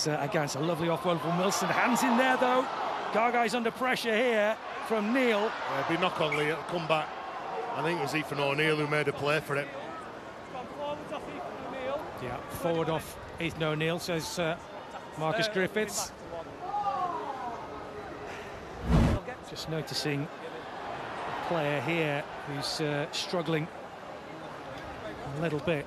Again, it's a lovely off-one from Wilson. Hands in there, though. Gargai's under pressure here from Neil.
It'll be knock on Leigh, it'll come back. I think it was Ethan O'Neill who made a play for it.
Yeah, forward off Ethan O'Neill, says Marcus Griffiths. Just noticing a player here who's struggling a little bit.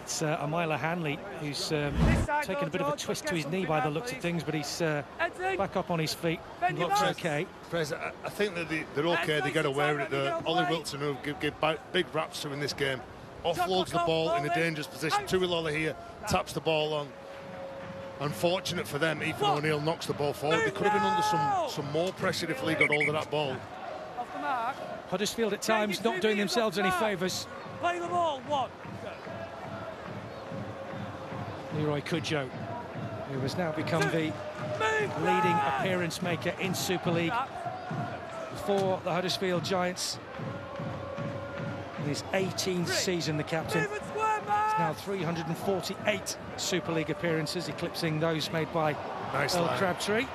It's Amila Hanley, who's taken a bit of a twist to his knee by the looks of things, but he's back up on his feet and looks okay.
I think that they're okay, they get away with it. Ollie Wilson, who give big raps to in this game, offloads the ball in a dangerous position. Tuilala here taps the ball on. Unfortunate for them, Ethan O'Neill knocks the ball forward. They could have been under some more pressure if Leigh got hold of that ball.
Huddersfield at times not doing themselves any favours.
Play the ball, one.
Leroy Cudjoe, who has now become the leading appearance maker in Super League for the Huddersfield Giants. In his 18th season, the captain. It's now 348 Super League appearances, eclipsing those made by Earl Crabtree.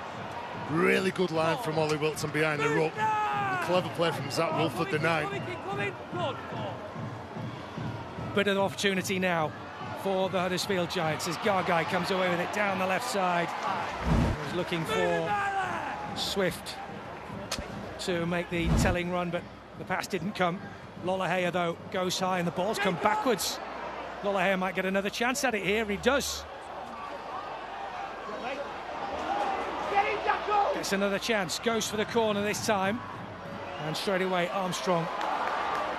Really good line from Ollie Wilson behind the ruck. And clever play from Zach Wolford, the 9.
Bit of opportunity now for the Huddersfield Giants as Gargai comes away with it down the left side. He's looking for Swift to make the telling run, but the pass didn't come. Lollahea, though, goes high and the ball's come backwards. Lollahea might get another chance at it here. He does. Gets another chance. Goes for the corner this time. And straight away, Armstrong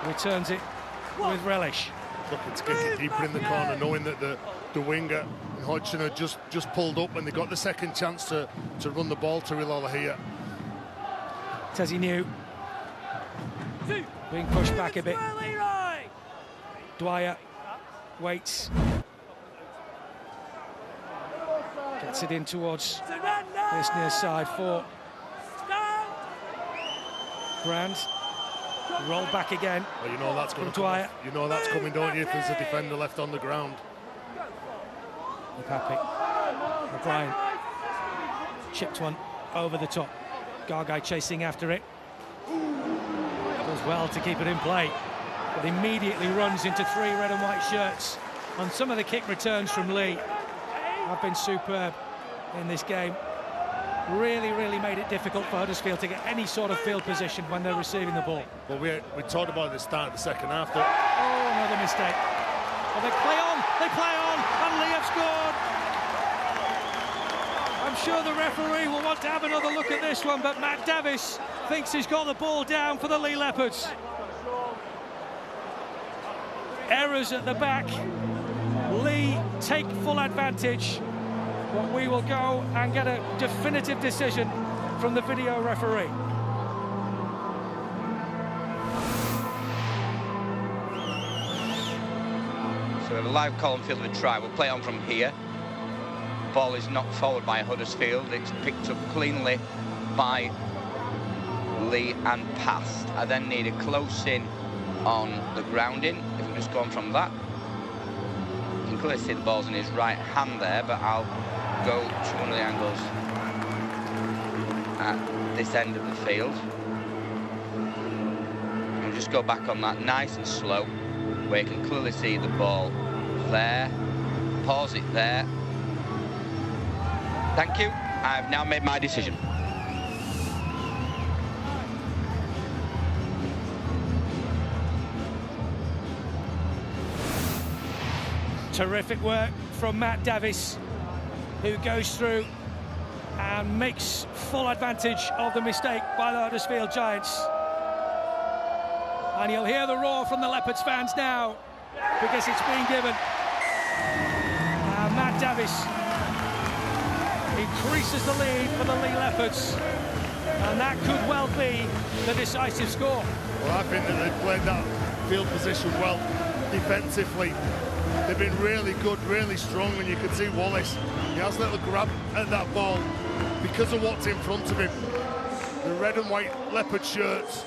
returns it with relish.
Looking to kick it deeper in the corner, knowing that the winger Hodgson had just pulled up and they got the second chance to run the ball to Lollahea.
Tezzy New being pushed back a bit. Dwyer waits. Gets it in towards this near side for Brand. Roll back again.
Well, you know that's going to
Dwyer.
You know that's coming, don't you, if there's a defender left on the ground.
Papic. O'Brien chipped one over the top. Gargai chasing after it. Does well to keep it in play, but immediately runs into 3 red and white shirts. And some of the kick returns from Leigh have been superb in this game. Really made it difficult for Huddersfield to get any sort of field position when they're receiving the ball.
Well, we talked about the start of the second half.
Oh, another mistake. Well, they play on, and Leigh have scored. I'm sure the referee will want to have another look at this one, but Matt Davis thinks he's got the ball down for the Leigh Leopards. Errors at the back. Leigh take full advantage. But we will go and get a definitive decision from the video referee.
So we have a live column field of a try. We'll play on from here. Ball is knocked forward by Huddersfield. It's picked up cleanly by Leigh and passed. I then need a close in on the grounding. If we just go on from that. You can clearly see the ball's in his right hand there, but I'll go to one of the angles at this end of the field. And just go back on that nice and slow, where you can clearly see the ball there. Pause it there. Thank you. I've now made my decision.
Terrific work from Matt Davis, who goes through and makes full advantage of the mistake by the Huddersfield Giants. And you'll hear the roar from the Leopards fans now, because it's been given. And Matt Davis increases the lead for the Leigh Leopards, and that could well be the decisive score.
Well, I think that they've played that field position well defensively. They've been really good, really strong, and you can see Wallace, he has a little grab at that ball because of what's in front of him. The red and white Leopard shirts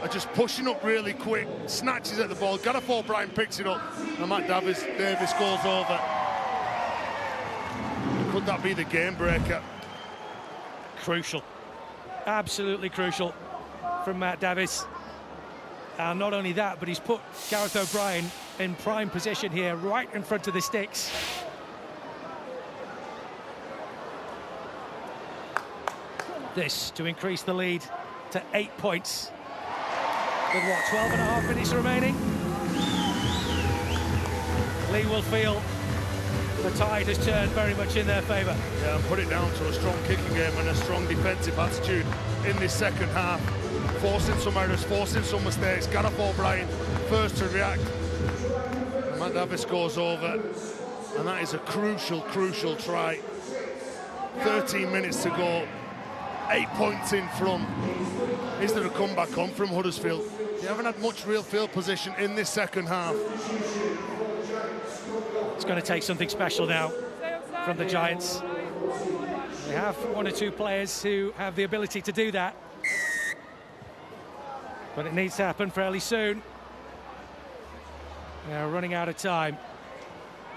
are just pushing up really quick, snatches at the ball, Gareth O'Brien picks it up, and Matt Davis goes over. Could that be the game breaker?
Crucial, absolutely crucial from Matt Davis. And not only that, but he's put Gareth O'Brien in prime position here, right in front of the sticks. This to increase the lead to 8 points. With what, 12.5 minutes remaining? Leigh will feel the tide has turned very much in their favour.
Yeah, and put it down to a strong kicking game and a strong defensive attitude in this second half. Forcing some errors, forcing some mistakes. Gareth O'Brien first to react. Matt Davis goes over, and that is a crucial, crucial try. 13 minutes to go, 8 points in front. Is there a comeback on from Huddersfield? They haven't had much real field position in this second half.
It's going to take something special now from the Giants. They have one or two players who have the ability to do that. But it needs to happen fairly soon. They're running out of time,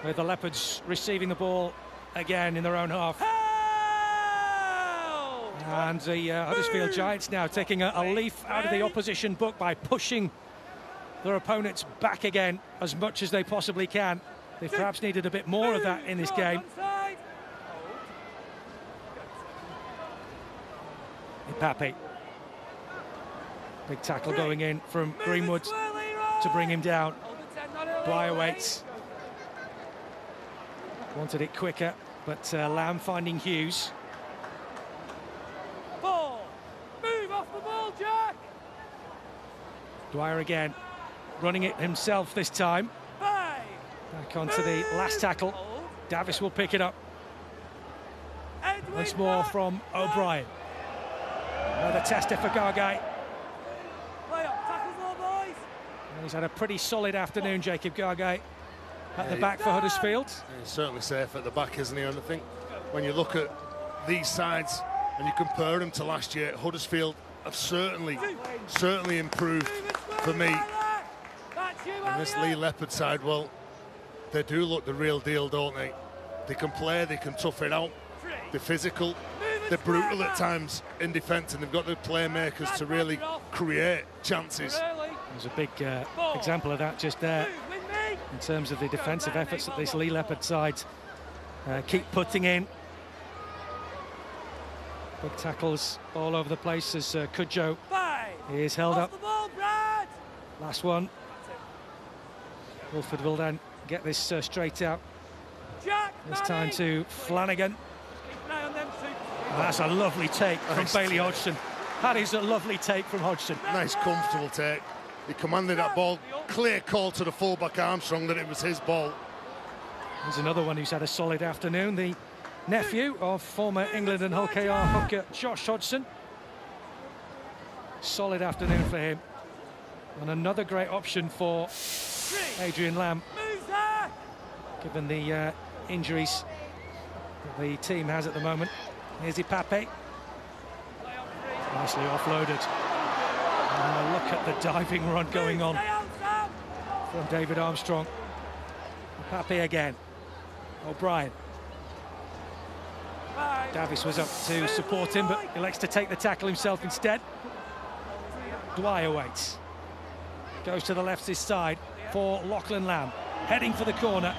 with the Leopards receiving the ball again in their own half. And the Huddersfield Giants now taking a leaf out of the opposition book by pushing their opponents back again as much as they possibly can. They perhaps needed a bit more of that in this game. Pape. Big tackle going in from Greenwood to bring him down. Bly awaits. Wanted it quicker, but Lamb finding Hughes.
Move off the ball, Jack!
Dwyer again, running it himself this time. Back onto the last tackle. Davis will pick it up. Once more from O'Brien. Another tester for Gargay. And he's had a pretty solid afternoon, Jacob Gargay, at the back for Huddersfield.
He's certainly safe at the back, isn't he? And I think when you look at these sides and you compare them to last year, Huddersfield have certainly improved for me. And this Leigh Leopard side, well, they do look the real deal, don't they? They can play, they can tough it out, they're physical, they're brutal at times in defence, and they've got the playmakers to really create chances.
There's a big example of that just there in terms of the defensive efforts that this Leigh Leopard side keep putting in. Big tackles all over the place as Cudjoe is held up. Last one. Wilford will then get this straight out. This time to Flanagan. That's a lovely take from Bailey Hodgson. That is a lovely take from Hodgson.
Nice, comfortable take. He commanded that ball. Clear call to the fullback Armstrong that it was his ball.
There's another one who's had a solid afternoon. The nephew of former England and Hull KR hooker Josh Hodgson. Solid afternoon for him. And another great option for Adrian Lamb, given the injuries that the team has at the moment. Here's Pape. Nicely offloaded. And look at the diving run going on from David Armstrong. Pape again. O'Brien. Davis was up to support him, but elects to take the tackle himself instead. Dwyer waits. Goes to the left side for Lachlan Lamb. Heading for the corner.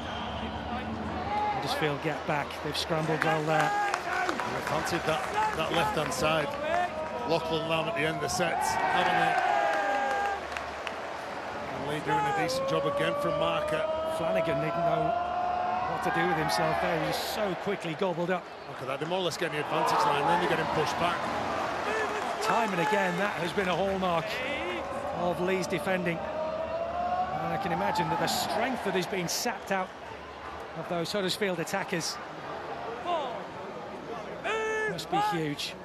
Huddersfield get back. They've scrambled well there.
I fancied that left-hand side. Lachlan Lamb at the end of the sets, haven't they? And Leigh doing a decent job again from marker.
Flanagan didn't know what to do with himself there. He was so quickly gobbled up.
Look at that, they're more or less getting the advantage line, then you're getting pushed back.
Time and again, that has been a hallmark of Leigh's defending. And I can imagine that the strength that is being sapped out of those Huddersfield attackers must be huge.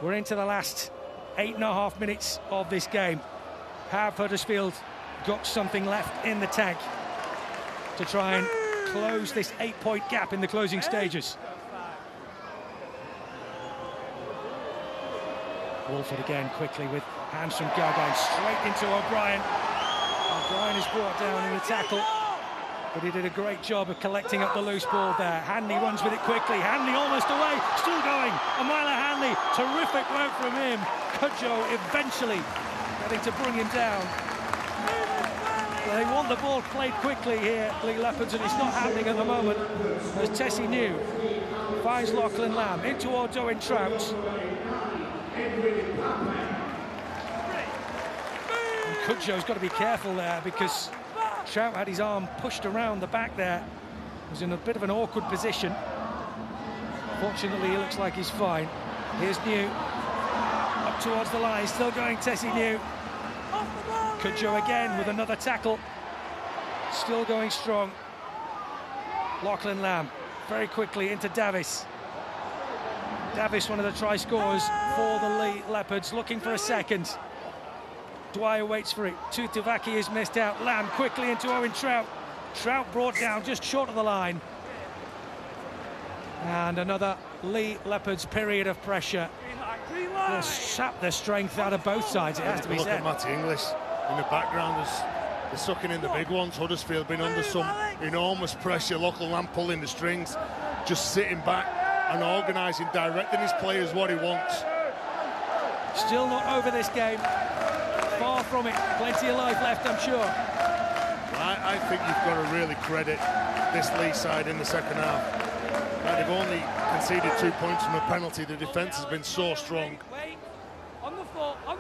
We're into the last 8.5 minutes of this game. Have Huddersfield got something left in the tank to try and close this 8-point gap in the closing stages? Wolford again quickly with hands from Gargay straight into O'Brien. O'Brien is brought down in the tackle. But he did a great job of collecting up the loose ball there. Hanley runs with it quickly. Hanley almost away, still going. Amila Hanley, terrific work from him. Cudjoe eventually getting to bring him down. They want the ball played quickly here, Leigh Leopards, and it's not happening at the moment. As Tessie New finds Lachlan Lamb in towards Owen Trout. And Cudjoe's got to be careful there because Trout had his arm pushed around the back there. He was in a bit of an awkward position. Fortunately, he looks like he's fine. Here's New up towards the line, still going Tessie New. Cudjoe again with another tackle. Still going strong. Lachlan Lamb very quickly into Davis. Davis, one of the try scorers for the Leigh Leopards, looking for a second. Dwyer waits for it. Tutuvaki is missed out. Lamb quickly into Owen Trout. Trout brought down just short of the line. And another Leigh Leopards period of pressure. They'll sap the strength out of both sides, it has to be said.
Look at Matty English in the background as they're sucking in the big ones. Huddersfield been under some enormous pressure. Lachlan Lamb pulling the strings, just sitting back and organising, directing his players what he wants.
Still not over this game. Far from it. Plenty of life left, I'm sure.
I think you've got to really credit this Leigh side in the second half. They've only conceded 2 points from a penalty. The defence has been so strong.
Wait. On the foot, go,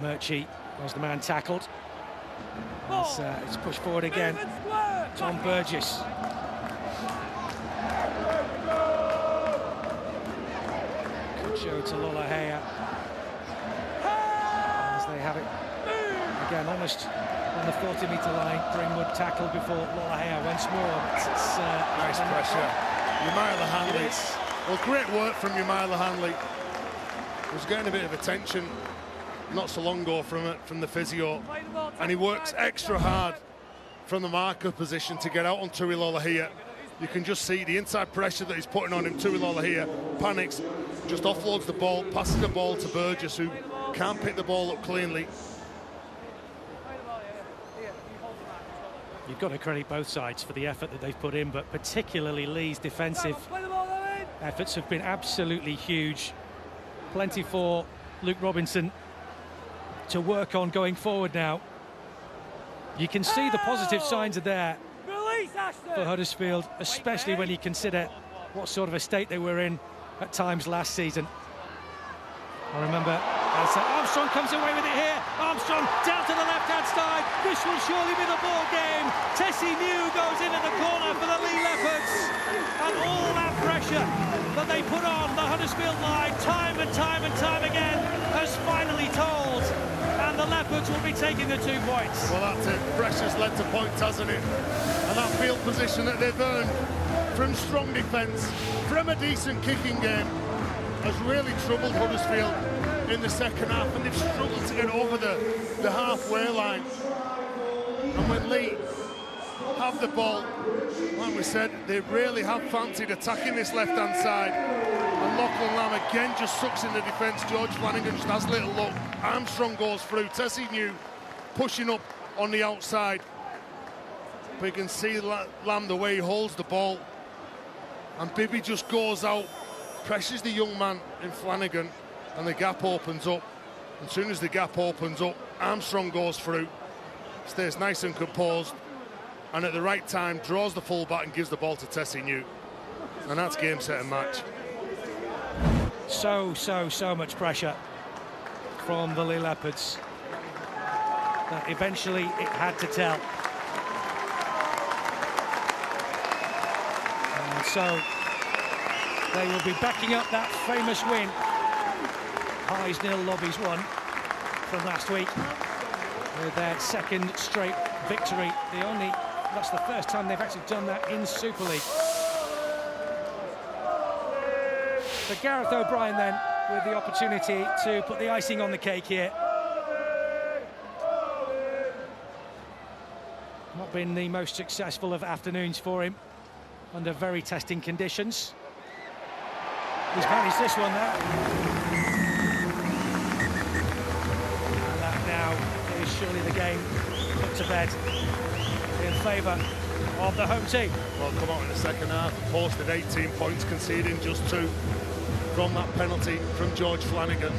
Murchie was the man tackled. It's pushed forward again. Tom Burgess. Good show to Lolohea. As they have it. Again, almost on the 40-metre line. Greenwood tackled before Lolohea once more. It's
nice pressure. Yamila Hanley. Well, great work from Yamila Hanley. Was getting a bit of attention not so long ago from the physio, and he works extra hard from the marker position to get out on Tui Lolohea. You can just see the inside pressure that he's putting on him. Tui Lolohea panics, just offloads the ball, passes the ball to Burgess, who can't pick the ball up cleanly.
You've got to credit both sides for the effort that they've put in, but particularly Leigh's defensive efforts have been absolutely huge. Plenty for Luke Robinson to work on going forward now. You can see the positive signs are there for Huddersfield, especially when you consider what sort of a state they were in at times last season. I remember Armstrong comes away with it here. Armstrong down to the left-hand side. This will surely be the ball game. Tessie New goes into the corner for the Leigh Leopards. And all that pressure that they put on the Huddersfield line time and time again has finally told. And the Leopards will be taking the 2 points.
Well, that's it. Pressure's led to points, hasn't it? And that field position that they've earned from strong defence, from a decent kicking game, has really troubled Huddersfield in the second half, and they've struggled to get over the halfway line. And when Leigh have the ball, like we said, they really have fancied attacking this left-hand side. And Lachlan Lamb again just sucks in the defence. George Flanagan just has a little look. Armstrong goes through. Tessie New pushing up on the outside. But you can see Lamb the way he holds the ball. And Bibby just goes out, pressures the young man in Flanagan, and the gap opens up. As soon as the gap opens up, Armstrong goes through, stays nice and composed, and at the right time draws the full-back and gives the ball to Tessie New. And that's game, set and match.
So much pressure from the Leigh Leopards that eventually it had to tell. And so they will be backing up that famous win. Highs 0, Lobbies 1 from last week with their second straight victory. That's the first time they've actually done that in Super League. But Gareth O'Brien then with the opportunity to put the icing on the cake here. Not been the most successful of afternoons for him under very testing conditions. He's managed this one now. And that now is surely the game put to bed in favour of the home team.
Well, come out in the second half, posted 18 points, conceding just 2 from that penalty from George Flanagan.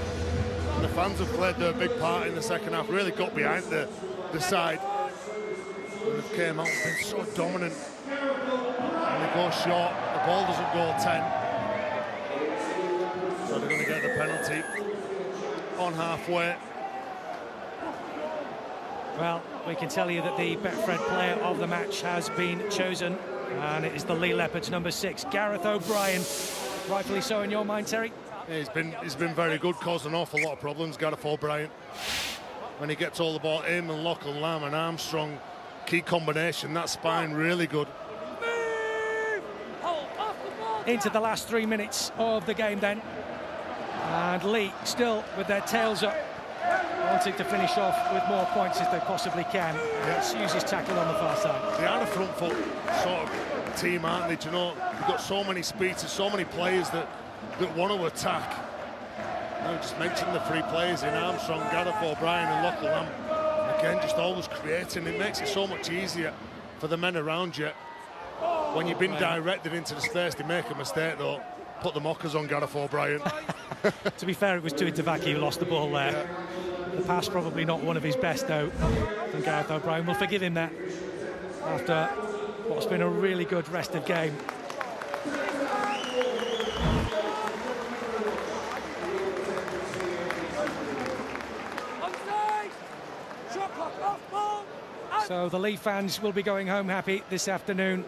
And the fans have played their big part in the second half, really got behind the side. And they've came out and been so dominant. And they go short, the ball doesn't go 10. So they're going to get the penalty on halfway.
Well, we can tell you that the Betfred player of the match has been chosen, and it is the Leigh Leopards, number 6, Gareth O'Brien. Rightfully so in your mind, Terry?
Yeah, he's been very good, caused an awful lot of problems, Gareth O'Brien. When he gets all the ball, him and Lachlan Lamb and Armstrong, key combination, that spine really good.
Into the last 3 minutes of the game then, and Leigh still with their tails up, wanting to finish off with more points as they possibly can. Let's use his tackle on the far side.
They are a front foot sort of team, aren't they? Do you know, they've got so many speeds, so many players that want to attack. I just mentioned the 3 players in Armstrong, Gareth O'Brien and Lachlan Lamb. Again, just always creating. It makes it so much easier for the men around you. When you've been directed into the space, they make a mistake though. Put the mockers on Gareth O'Brien.
To be fair, it was Tuitavaki who lost the ball there. Yeah. The pass probably not one of his best though from Gareth O'Brien. We'll forgive him that after what's been a really good rest of game. So the Leigh fans will be going home happy this afternoon.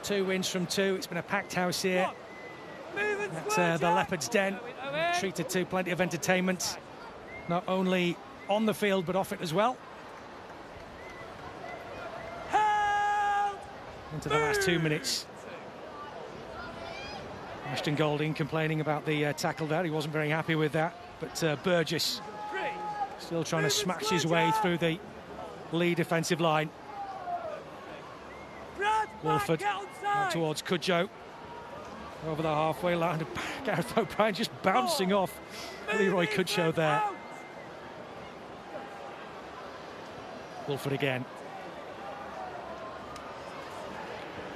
2 wins from 2. It's been a packed house here at the Leopards' Den. Treated to plenty of entertainment, not only on the field but off it as well. Into the last 2 minutes. Ashton Golding complaining about the tackle there. He wasn't very happy with that. But Burgess still trying to smash his way through the Leigh defensive line. Wolford towards Cudjoe. Over the halfway line. Gareth O'Brien just bouncing off Leroy Cudjoe there. Wolford again.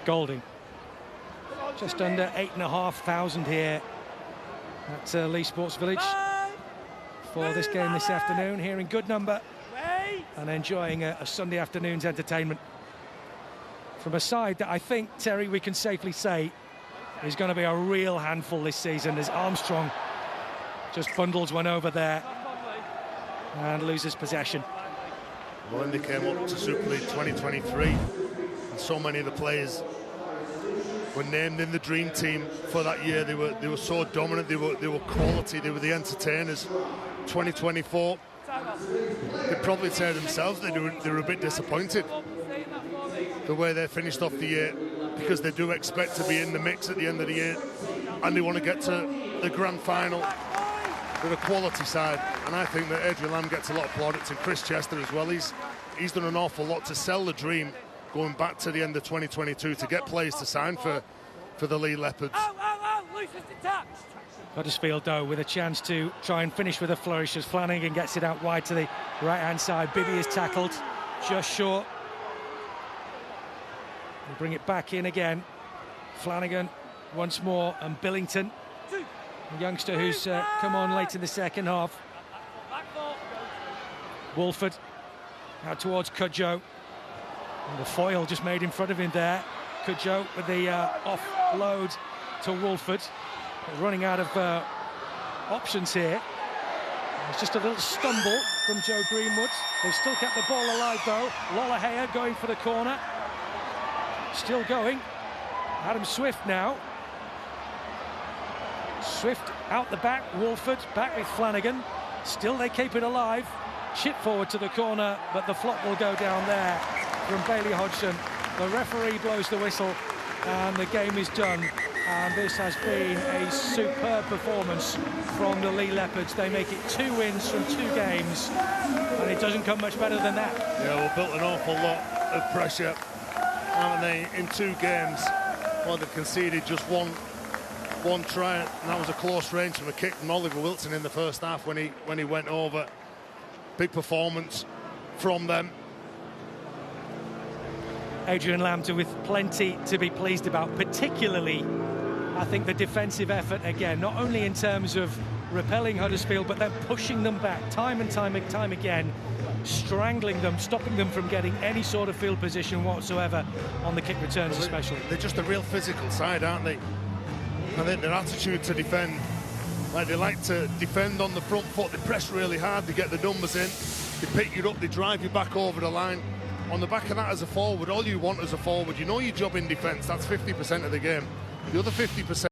Golding. Just under 8,500 here at Leigh Sports Village for this game this afternoon, here in good number and enjoying a Sunday afternoon's entertainment from a side that I think, Terry, we can safely say is going to be a real handful this season, as Armstrong just bundles one over there and loses possession.
Well, when they came up to Super League 2023, and so many of the players were named in the dream team for that year. They were so dominant. They were quality. They were the entertainers. 2024, they probably say themselves they were a bit disappointed the way they finished off the year, because they do expect to be in the mix at the end of the year, and they want to get to the grand final with a quality side. And I think that Adrian Lamb gets a lot of plaudits, and Chris Chester as well. He's done an awful lot to sell the dream going back to the end of 2022 to get players to sign for the Leigh Leopards.
Huddersfield, though, with a chance to try and finish with a flourish as Flanagan gets it out wide to the right-hand side. Bibby is tackled just short. They bring it back in again. Flanagan once more, and Billington, a youngster who's come on late in the second half. Wolford out towards Cudjoe. And the foil just made in front of him there. Cudjoe with the offload to Wolford. Running out of options here. It's just a little stumble from Joe Greenwood. They've still kept the ball alive though. Lollahea going for the corner. Still going. Adam Swift now. Swift out the back. Wolford back with Flanagan. Still they keep it alive. Chip forward to the corner, but the flop will go down there from Bailey Hodgson. The referee blows the whistle and the game is done. And this has been a superb performance from the Leigh Leopards. They make it 2 wins from 2 games, and it doesn't come much better than that.
Yeah, well, built an awful lot of pressure, haven't they, in 2 games? Well, they've conceded just one try, and that was a close range from a kick from Oliver Wilson in the first half when he went over. Big performance from them.
Adrian Lambter with plenty to be pleased about, particularly I think the defensive effort again, not only in terms of repelling Huddersfield, but then pushing them back time and time again, strangling them, stopping them from getting any sort of field position whatsoever on the kick returns especially.
They're just a real physical side, aren't they? I think their attitude to defend, like they like to defend on the front foot, they press really hard, they get the numbers in, they pick you up, they drive you back over the line. On the back of that as a forward, all you want as a forward, you know your job in defence, that's 50% of the game. The other 50%